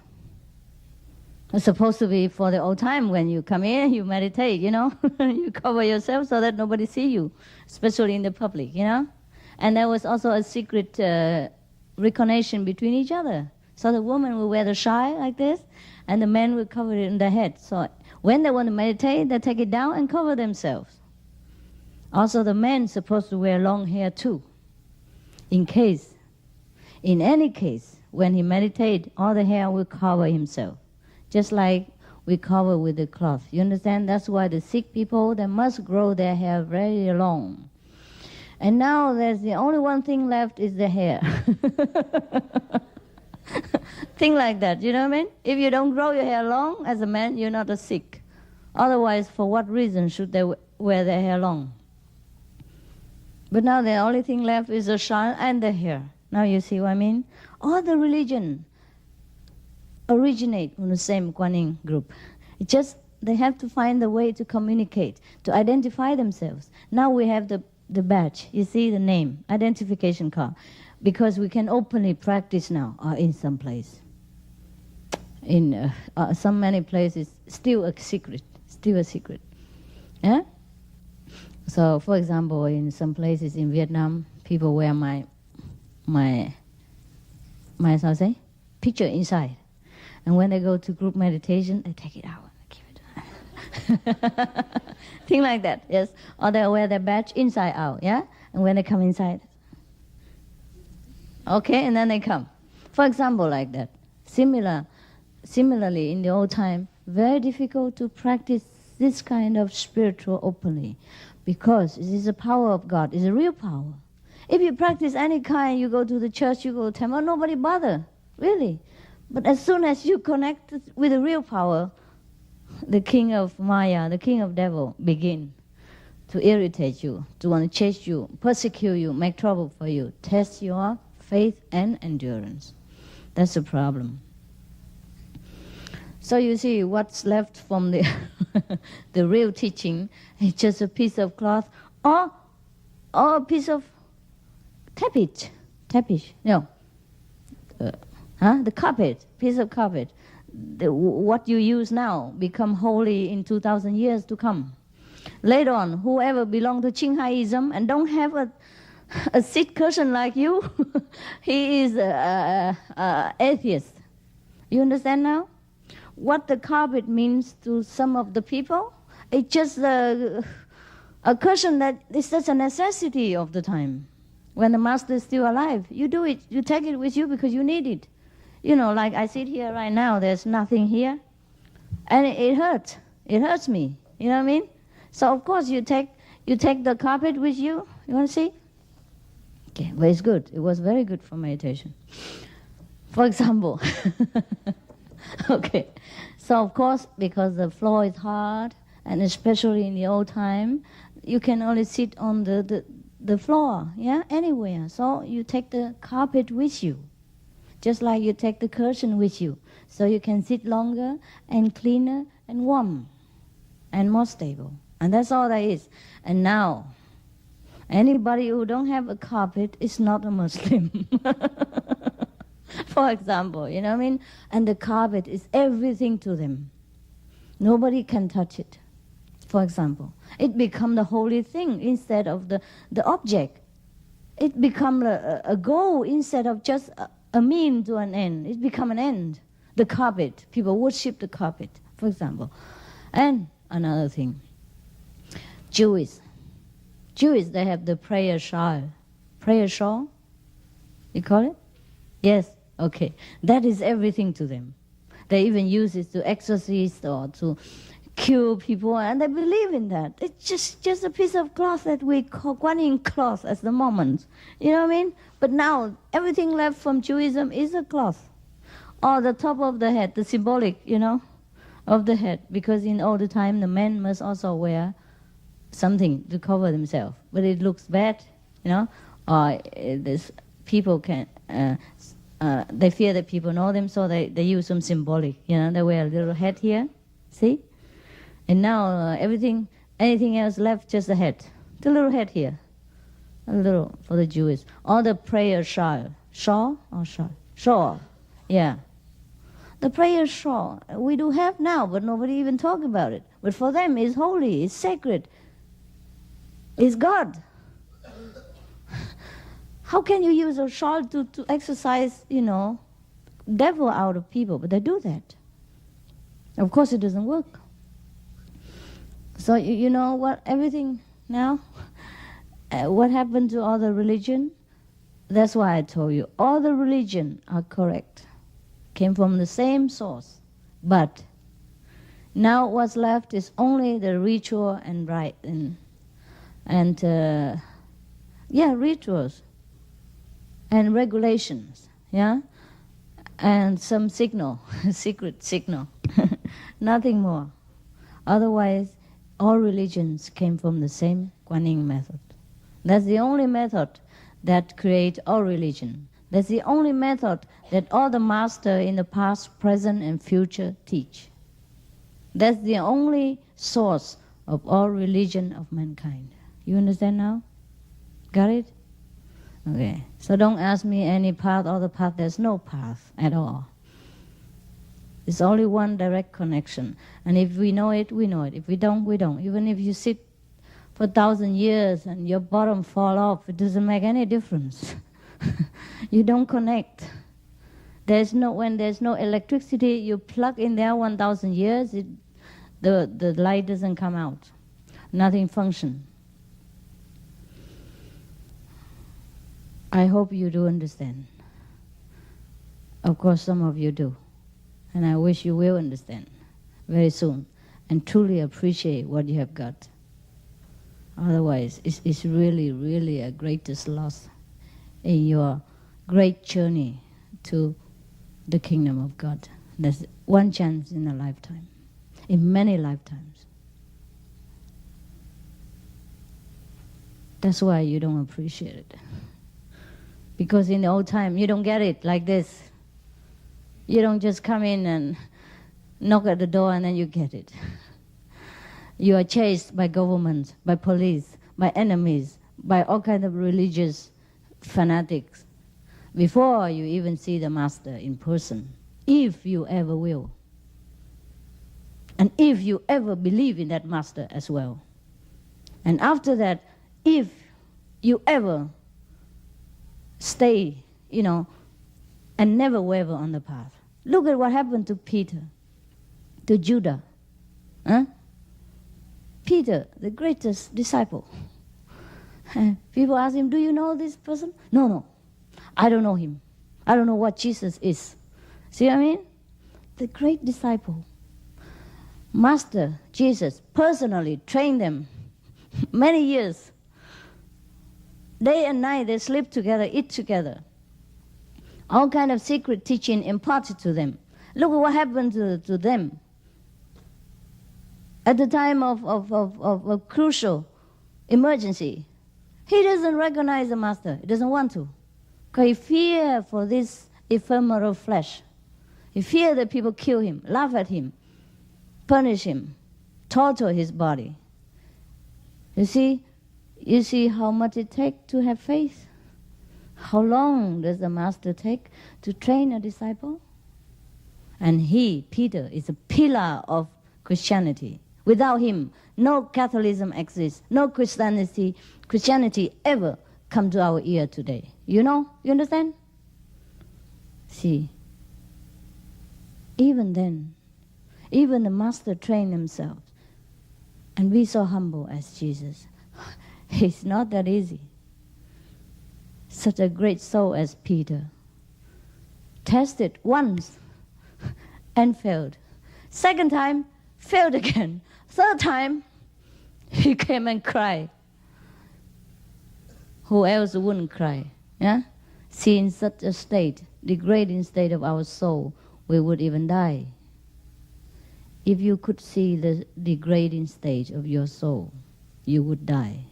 It's supposed to be for the old time when you come in, you meditate, you cover yourself so that nobody see you, especially in the public, And there was also a secret recognition between each other. So the woman will wear the shai like this, and the men will cover it in their head. So when they want to meditate, they take it down and cover themselves. Also, the man is supposed to wear long hair too. In any case, when he meditates, all the hair will cover himself, just like we cover with the cloth. You understand? That's why the sick people, they must grow their hair very long. And now there's the only one thing left is the hair. Think like that, you know what I mean? If you don't grow your hair long as a man, you're not a sick. Otherwise, for what reason should they wear their hair long? But now the only thing left is the shawl and the hair. Now you see what I mean? All the religion originate from the same Kuan Yin group. It's just they have to find the way to communicate, to identify themselves. Now we have the badge, you see the name, identification card, because we can openly practice now in some place. In some many places, still a secret. Yeah? So, for example, in some places in Vietnam, people wear my how to say, picture inside. And when they go to group meditation, they take it out and keep it. Thing like that, yes. Or they wear their badge inside out, yeah? And when they come inside, okay, and then they come. For example, like that. Similarly, in the old time, very difficult to practice this kind of spiritual openly, because it is the power of God, it's a real power. If you practice any kind, you go to the church, you go to the temple, nobody bother, really. But as soon as you connect with the real power, the king of Maya, the king of devil, begin to irritate you, to want to chase you, persecute you, make trouble for you, test your faith and endurance. That's the problem. So you see, what's left from the the real teaching is just a piece of cloth or a piece of tapete. No. The carpet, piece of carpet. What you use now become holy in 2,000 years to come. Later on, whoever belong to Qinghaiism and don't have a Sikh person like you, he is atheist. You understand now? What the carpet means to some of the people, it's just a cushion that is such a necessity of the time. When the master is still alive, you do it. You take it with you because you need it. You know, like I sit here right now, there's nothing here. And it hurts. It hurts me. You know what I mean? So of course you take the carpet with you. You want to see? Okay, but it's good. It was very good for meditation. For example, okay. So of course, because the floor is hard, and especially in the old time, you can only sit on the floor, yeah, anywhere. So you take the carpet with you, just like you take the curtain with you, so you can sit longer and cleaner and warm and more stable. And that's all that is. And now, anybody who don't have a carpet is not a Muslim. For example, you know what I mean? And the carpet is everything to them. Nobody can touch it. For example, it becomes the holy thing instead of the object. It becomes a goal instead of just a mean to an end. It becomes an end. The carpet, people worship the carpet, for example. And another thing, Jewish, they have the prayer shawl. Prayer shawl? You call it? Yes, okay. That is everything to them. They even use it to exorcise or to cure people, and they believe in that. It's just a piece of cloth that we call Kuan Yin cloth at the moment. You know what I mean? But now, everything left from Judaism is a cloth. Or the top of the head, the symbolic, you know, of the head. Because in all the time, the men must also wear something to cover themselves. But it looks bad, you know. Or this people can... they fear that people know them, so they use some symbolic. You know, they wear a little hat here, see? And now anything else left, just the head. The little head here, a little for the Jews. Or the prayer shawl. Shawl or shawl? Shawl, yeah. The prayer shawl we do have now, but nobody even talk about it. But for them, it's holy, it's sacred, it's God. How can you use a shawl to exorcise, you know, devil out of people? But they do that. Of course, it doesn't work. So you know what? Everything now, What happened to all the religion? That's why I told you, all the religion are correct. Came from the same source. But now what's left is only the ritual and rite rituals and regulations, and some signal, secret signal, nothing more. Otherwise, all religions came from the same Kuan Yin method. That's the only method that creates all religion. That's the only method that all the masters in the past, present, and future teach. That's the only source of all religion of mankind. You understand now? Got it? Okay. So don't ask me any path or the path. There's no path at all. It's only one direct connection. And if we know it, we know it. If we don't, we don't. Even if you sit for 1,000 years and your bottom fall off, it doesn't make any difference. You don't connect. When there's no electricity, you plug in there 1,000 years, the light doesn't come out. Nothing functions. I hope you do understand. Of course, some of you do. And I wish you will understand very soon and truly appreciate what you have got. Otherwise, it's really, really a greatest loss in your great journey to the kingdom of God. There's one chance in a lifetime, in many lifetimes. That's why you don't appreciate it. Because in the old time, you don't get it like this. You don't just come in and knock at the door and then you get it. You are chased by government, by police, by enemies, by all kinds of religious fanatics before you even see the master in person, if you ever will. And if you ever believe in that master as well. And after that, if you ever stay, and never waver on the path. Look at what happened to Peter, to Judah. Peter, the greatest disciple. People ask him, do you know this person? No, I don't know him. I don't know what Jesus is. See what I mean? The great disciple. Master Jesus personally trained them many years. Day and night they sleep together, eat together. All kind of secret teaching imparted to them. Look at what happened to them. At the time of a crucial emergency, he doesn't recognize the master. He doesn't want to. Because he fears for this ephemeral flesh. He fears that people kill him, laugh at him, punish him, torture his body. You see how much it takes to have faith? How long does the master take to train a disciple? And he, Peter, is a pillar of Christianity. Without him, no Catholicism exists, no Christianity ever come to our ear today. You understand? See, even then, even the master trained himself, and be so humble as Jesus. It's not that easy. Such a great soul as Peter tested once and failed. Second time, failed again. Third time, he came and cried. Who else wouldn't cry? Yeah? See, in such a state, degrading state of our soul, we would even die. If you could see the degrading state of your soul, you would die.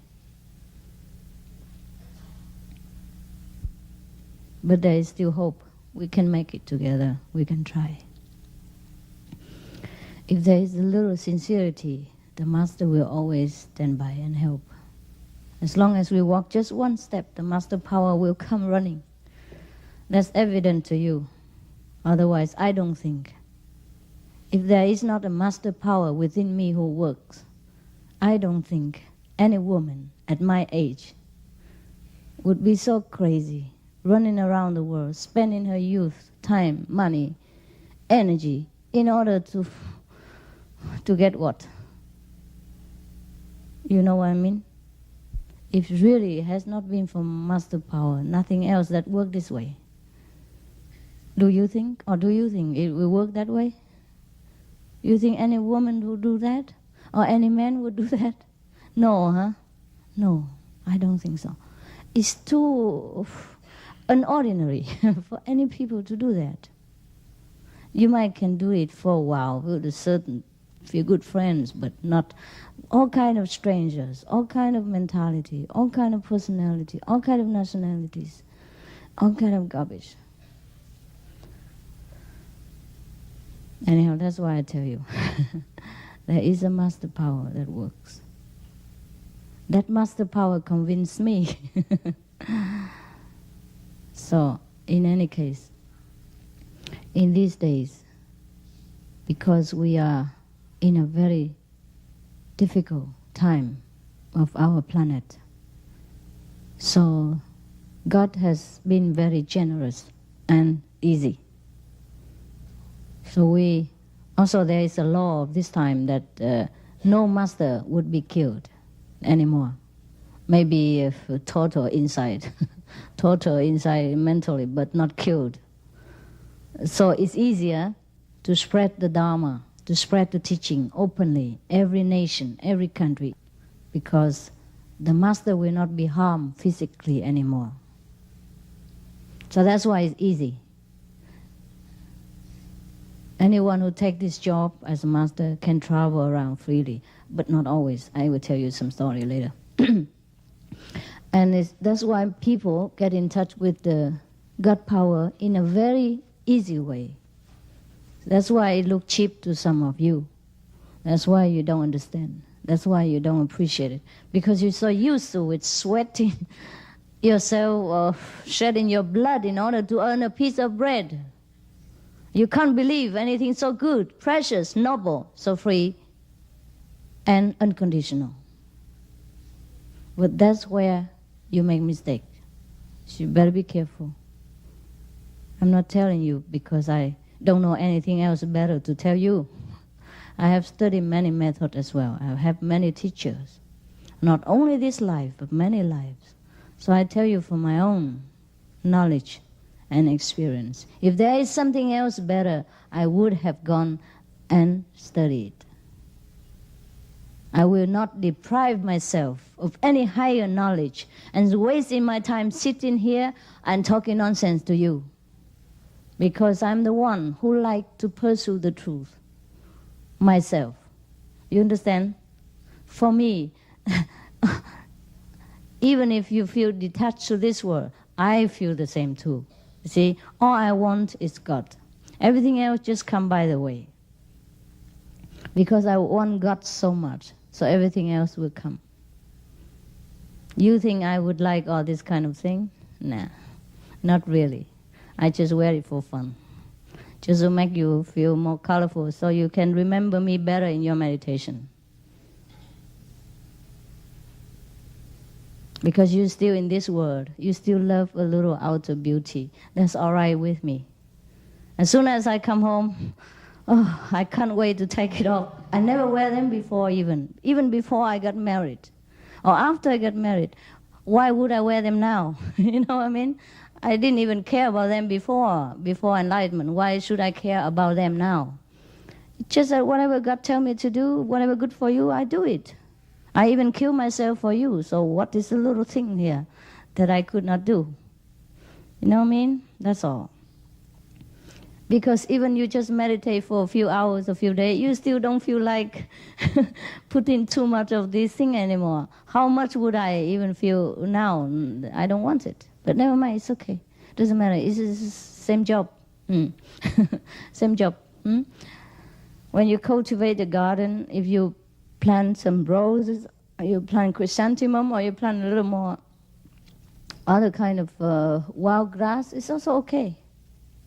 But there is still hope. We can make it together. We can try. If there is a little sincerity, the master will always stand by and help. As long as we walk just one step, the master power will come running. That's evident to you. Otherwise, I don't think. If there is not a master power within me who works, I don't think any woman at my age would be so crazy, running around the world, spending her youth, time, money, energy, in order to get what? You know what I mean? if really it has not been for master power, nothing else that worked this way. Do you think it will work that way? You think any woman would do that? Or any man would do that? No, huh? No, I don't think so. It's too unordinary for any people to do that. You might can do it for a while with a certain few good friends, but not all kind of strangers, all kind of mentality, all kind of personality, all kind of nationalities, all kind of garbage. Anyhow, that's why I tell you, there is a master power that works. That master power convinced me. So, in any case, in these days, because we are in a very difficult time of our planet, so God has been very generous and easy. So there is a law of this time that no master would be killed anymore. Maybe if total inside mentally, but not killed. So it's easier to spread the Dharma, to spread the teaching openly, every nation, every country, because the master will not be harmed physically anymore. So that's why it's easy. Anyone who takes this job as a master can travel around freely, but not always. I will tell you some story later. And that's why people get in touch with the God power in a very easy way. That's why it looks cheap to some of you. That's why you don't understand. That's why you don't appreciate it. Because you're so used to it, sweating yourself or shedding your blood in order to earn a piece of bread. You can't believe anything so good, precious, noble, so free, and unconditional. But that's where you make mistake. So you better be careful. I'm not telling you because I don't know anything else better to tell you. I have studied many methods as well. I have many teachers. Not only this life, but many lives. So I tell you from my own knowledge and experience. If there is something else better, I would have gone and studied. I will not deprive myself of any higher knowledge and wasting my time sitting here and talking nonsense to you. Because I'm the one who like to pursue the truth myself. You understand? For me, even if you feel detached to this world, I feel the same too. You see, all I want is God. Everything else just come by the way. Because I want God so much, so everything else will come. You think I would like all this kind of thing? Nah, not really. I just wear it for fun. Just to make you feel more colorful so you can remember me better in your meditation. Because you're still in this world, you still love a little outer beauty. That's all right with me. As soon as I come home, I can't wait to take it off. I never wear them before even before I got married. Or after I got married. Why would I wear them now? You know what I mean? I didn't even care about them before enlightenment. Why should I care about them now? It's just that whatever God tell me to do, whatever good for you, I do it. I even kill myself for you. So what is the little thing here that I could not do? You know what I mean? That's all. Because even you just meditate for a few hours, a few days, you still don't feel like putting too much of this thing anymore. How much would I even feel now? I don't want it. But never mind, it's okay. Doesn't matter. It's the same job. Same job. When you cultivate a garden, if you plant some roses, or you plant chrysanthemum, or you plant a little more other kind of wild grass, it's also okay.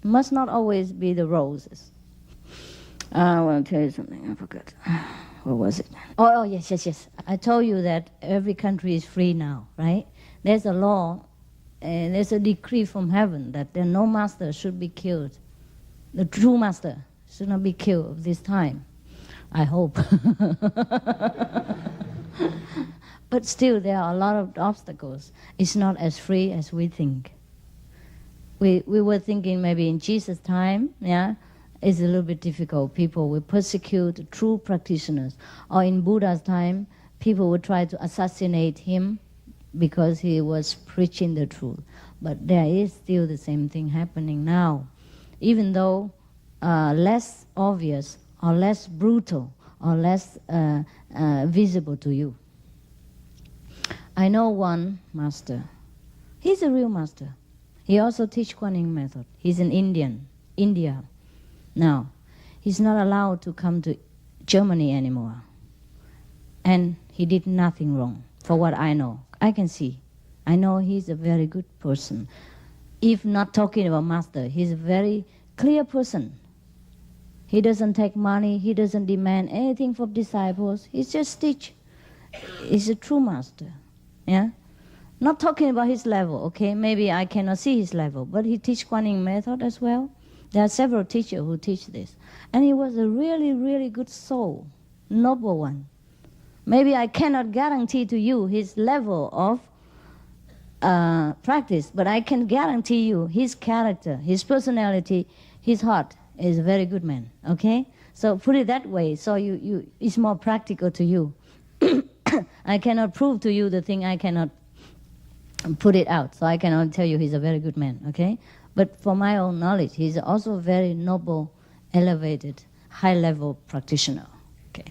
It must not always be the roses. I want to tell you something. I forgot. What was it? Oh, yes. I told you that every country is free now, right? There's a law, there's a decree from heaven that no master should be killed. The true master should not be killed this time. I hope. But still, there are a lot of obstacles. It's not as free as we think. We were thinking maybe in Jesus' time, yeah, it's a little bit difficult. People will persecute true practitioners. Or in Buddha's time, people would try to assassinate him because he was preaching the truth. But there is still the same thing happening now. Even though less obvious or less brutal or less visible to you. I know one master. He's a real master. He also teaches Kuan Yin method. He's in India. Now, he's not allowed to come to Germany anymore. And he did nothing wrong, for what I know. I can see. I know he's a very good person. If not talking about master, he's a very clear person. He doesn't take money. He doesn't demand anything from disciples. He just teach. He's a true master. Yeah? Not talking about his level, okay? Maybe I cannot see his level, but he teach Kuan Yin method as well. There are several teachers who teach this. And he was a really, really good soul, noble one. Maybe I cannot guarantee to you his level of practice, but I can guarantee you his character, his personality, his heart is a very good man, okay? So put it that way, so it's more practical to you. I cannot prove to you the thing I cannot put it out, so I cannot tell you he's a very good man, okay? But for my own knowledge, he's also a very noble, elevated, high-level practitioner, okay?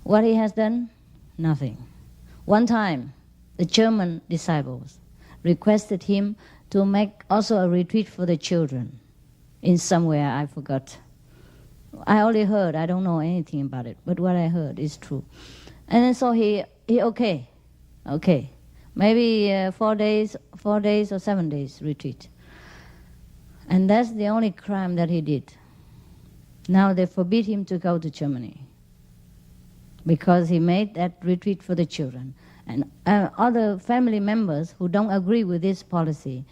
What he has done? Nothing. One time, the German disciples requested him to make also a retreat for the children in somewhere, I forgot. I only heard, I don't know anything about it, but what I heard is true. And then so he okay, maybe 4 days or 7 days retreat. And that's the only crime that he did. Now they forbid him to go to Germany because he made that retreat for the children. And other family members who don't agree with this policy,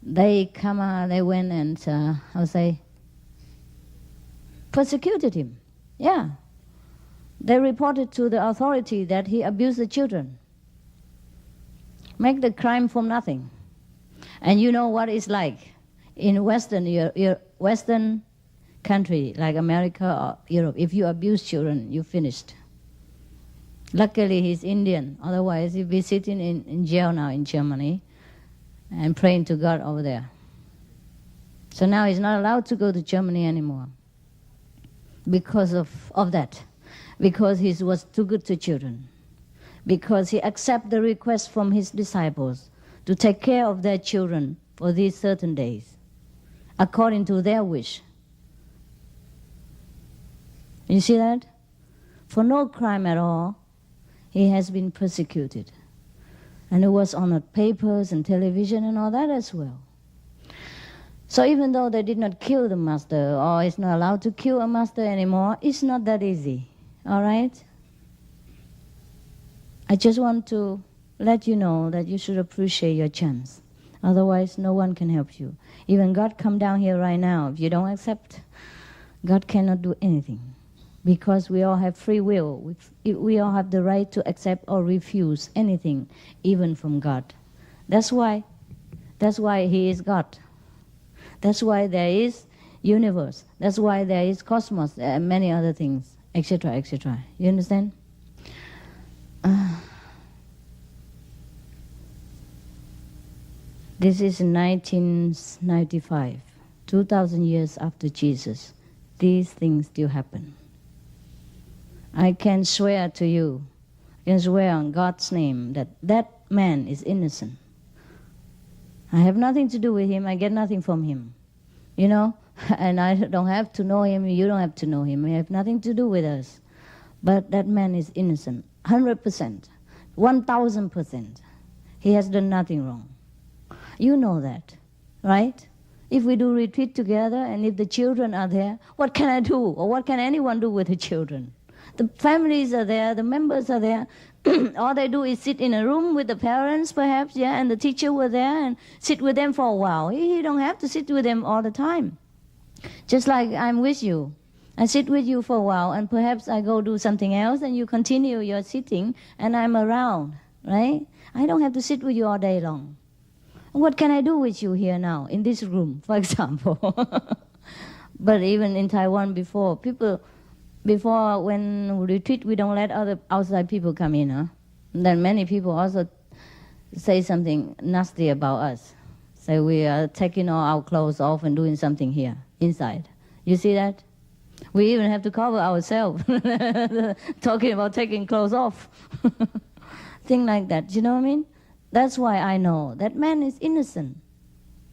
they went and, persecuted him. Yeah. They reported to the authority that he abused the children. Make the crime from nothing. And you know what it's like. In Western country, like America or Europe, if you abuse children, you're finished. Luckily, he's Indian. Otherwise, he'd be sitting in jail now in Germany and praying to God over there. So now he's not allowed to go to Germany anymore because of that. Because he was too good to children. Because he accepted the request from his disciples to take care of their children for these certain days, according to their wish. You see that? For no crime at all, he has been persecuted. And it was on the papers and television and all that as well. So even though they did not kill the master, or is not allowed to kill a master anymore, it's not that easy. All right? I just want to let you know that you should appreciate your chance. Otherwise, no one can help you. Even God come down here right now. If you don't accept, God cannot do anything. Because we all have free will. We all have the right to accept or refuse anything, even from God. That's why He is God. That's why there is universe. That's why there is cosmos and many other things, etc., etc. You understand? This is 1995, 2,000 years after Jesus. These things still happen. I can swear to you, I can swear on God's name that that man is innocent. I have nothing to do with him. I get nothing from him, you know. And I don't have to know him. You don't have to know him. He have nothing to do with us. But that man is innocent, 100%, 1,000%. He has done nothing wrong. You know that, right? If we do retreat together and if the children are there, what can I do? Or what can anyone do with the children? The families are there, the members are there. All they do is sit in a room with the parents, perhaps, yeah, and the teacher were there and sit with them for a while. You don't have to sit with them all the time. Just like I'm with you. I sit with you for a while and perhaps I go do something else and you continue your sitting and I'm around. right? I don't have to sit with you all day long. What can I do with you here now, in this room, for example? But even in Taiwan before when we retreat, we don't let other outside people come in, huh? And then many people also say something nasty about us. Say we are taking all our clothes off and doing something here, inside. You see that? We even have to cover ourselves, talking about taking clothes off. Thing like that, you know what I mean? That's why I know that man is innocent.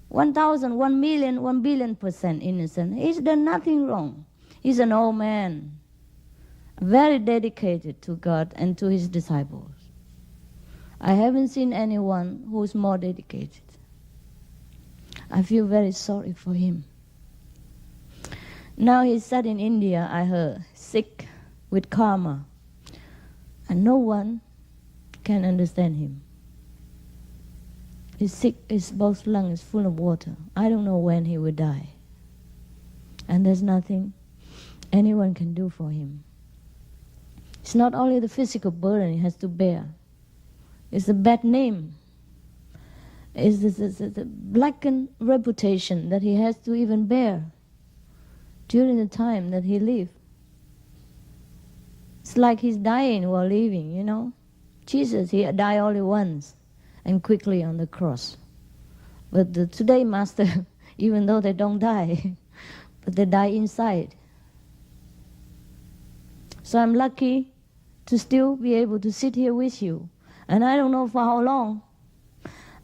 1,000, 1 million, 1 billion% innocent. He's done nothing wrong. He's an old man, very dedicated to God and to his disciples. I haven't seen anyone who's more dedicated. I feel very sorry for him. Now he's sat in India, I heard, sick with karma. And no one can understand him. He's sick, his both lungs full of water. I don't know when he will die. And there's nothing anyone can do for him. It's not only the physical burden he has to bear. It's the bad name. It's the blackened reputation that he has to even bear during the time that he lived. It's like he's dying while living, you know. Jesus, he died only once and quickly on the cross. But the today master, even though they don't die, but they die inside. So I'm lucky to still be able to sit here with you. And I don't know for how long.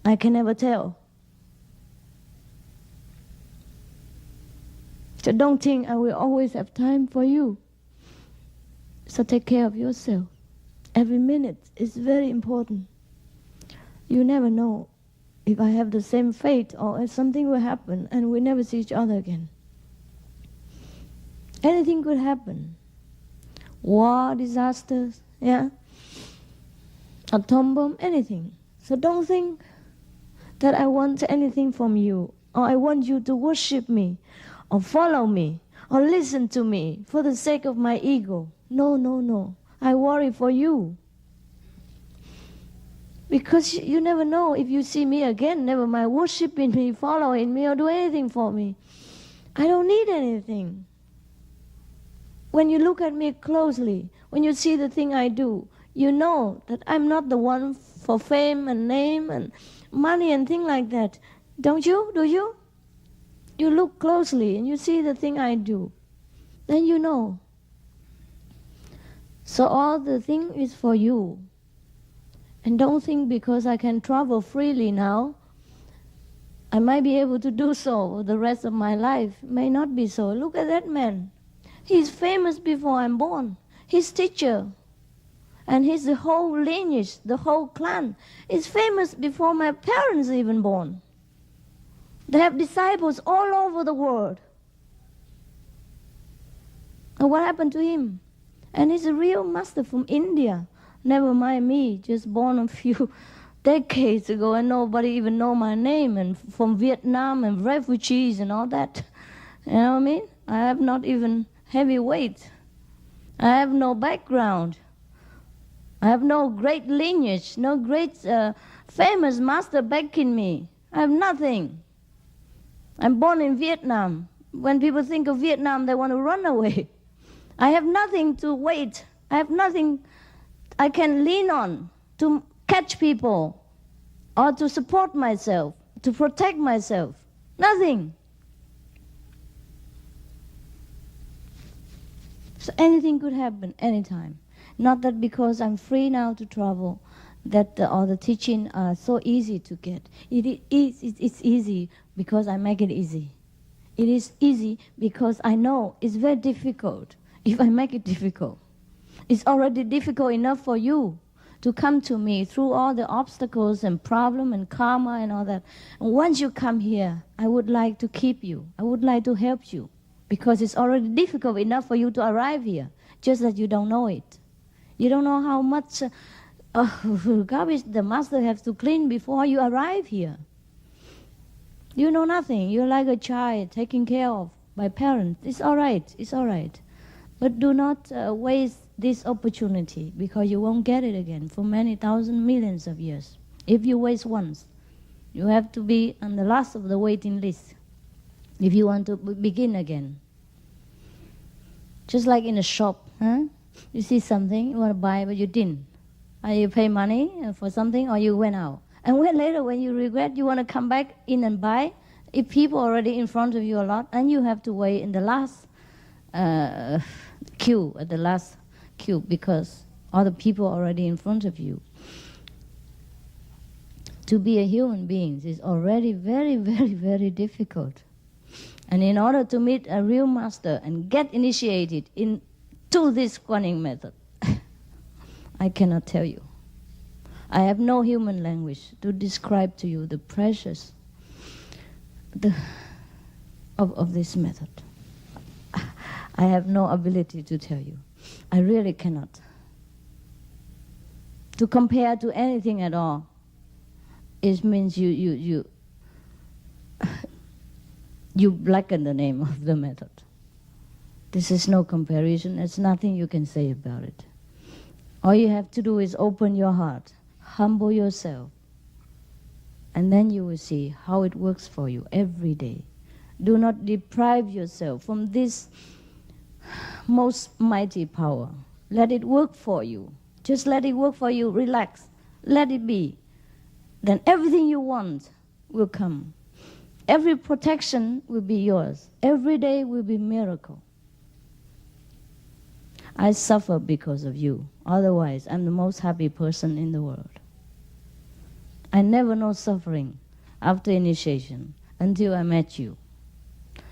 I can never tell. So don't think I will always have time for you. So take care of yourself. Every minute is very important. You never know if I have the same fate or if something will happen and we never see each other again. Anything could happen. War, disasters, yeah? Atom bomb, anything. So don't think that I want anything from you, or I want you to worship me, or follow me, or listen to me for the sake of my ego. No, no, no. I worry for you. Because you never know if you see me again, never mind worshiping me, following me, or do anything for me. I don't need anything. When you look at me closely, when you see the thing I do, you know that I'm not the one for fame and name and money and things like that. Don't you? Do you? You look closely and you see the thing I do. Then you know. So all the thing is for you. And don't think because I can travel freely now, I might be able to do so the rest of my life. May not be so. Look at that man. He's famous before I'm born. His teacher. And his whole lineage, the whole clan, is famous before my parents even born. They have disciples all over the world. And what happened to him? And he's a real master from India. Never mind me, just born a few decades ago and nobody even know my name. And from Vietnam and refugees and all that. You know what I mean? I have not even heavy weight. I have no background. I have no great lineage, no great famous master backing me. I have nothing. I'm born in Vietnam. When people think of Vietnam, they want to run away. I have nothing to wait. I have nothing I can lean on to catch people or to support myself, to protect myself. Nothing. So anything could happen anytime. Not that because I'm free now to travel, that all the teaching are so easy to get. It's easy because I make it easy. It is easy because I know it's very difficult if I make it difficult. It's already difficult enough for you to come to me through all the obstacles and problem and karma and all that. And once you come here, I would like to keep you. I would like to help you because it's already difficult enough for you to arrive here, just that you don't know it. You don't know how much garbage the master has to clean before you arrive here. You know nothing. You're like a child taken care of by parents. It's all right. It's all right. But do not waste this opportunity because you won't get it again for many thousand millions of years. If you waste once, you have to be on the last of the waiting list if you want to begin again. Just like in a shop, huh? You see something, you want to buy, but you didn't. Or you pay money for something, or you went out. And when later, when you regret, you want to come back in and buy. If people are already in front of you a lot, and you have to wait in the last queue, at the last queue, because other people are already in front of you. To be a human being is already very, very, very difficult. And in order to meet a real master and get initiated into this Guanyin method, I cannot tell you. I have no human language to describe to you the precious of this method. I have no ability to tell you. I really cannot. To compare to anything at all, it means you blacken the name of the method. This is no comparison. There's nothing you can say about it. All you have to do is open your heart, humble yourself, and then you will see how it works for you every day. Do not deprive yourself from this most mighty power. Let it work for you. Just let it work for you. Relax. Let it be. Then everything you want will come. Every protection will be yours. Every day will be miracle. I suffer because of you. Otherwise, I'm the most happy person in the world. I never know suffering after initiation until I met you.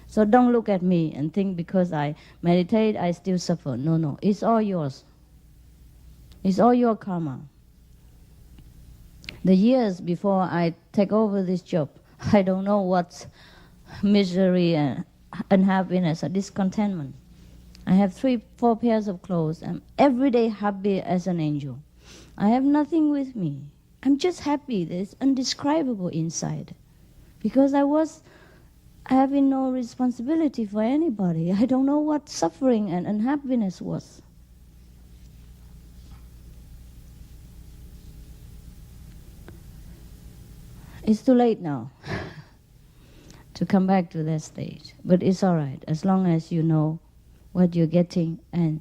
So don't look at me and think because I meditate, I still suffer. No, no. It's all yours. It's all your karma. The years before I take over this job, I don't know what's misery and unhappiness or discontentment. I have 3-4 pairs of clothes. I'm every day happy as an angel. I have nothing with me. I'm just happy. There's indescribable inside. Because I was having no responsibility for anybody. I don't know what suffering and unhappiness was. It's too late now to come back to that stage. But it's all right, as long as you know what you're getting and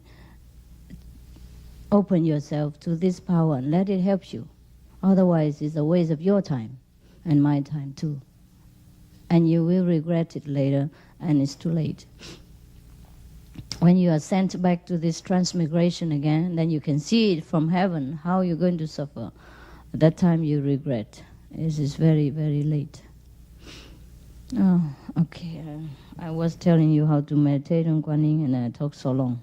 open yourself to this power and let it help you. Otherwise, it's a waste of your time and my time too. And you will regret it later, and it's too late. When you are sent back to this transmigration again, then you can see it from heaven, how you're going to suffer. At that time you regret. This is very, very late. Oh, okay. I was telling you how to meditate on Guanyin, and I talked so long.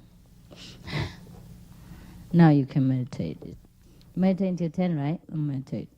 Now you can meditate. Meditate until 10, right? Meditate.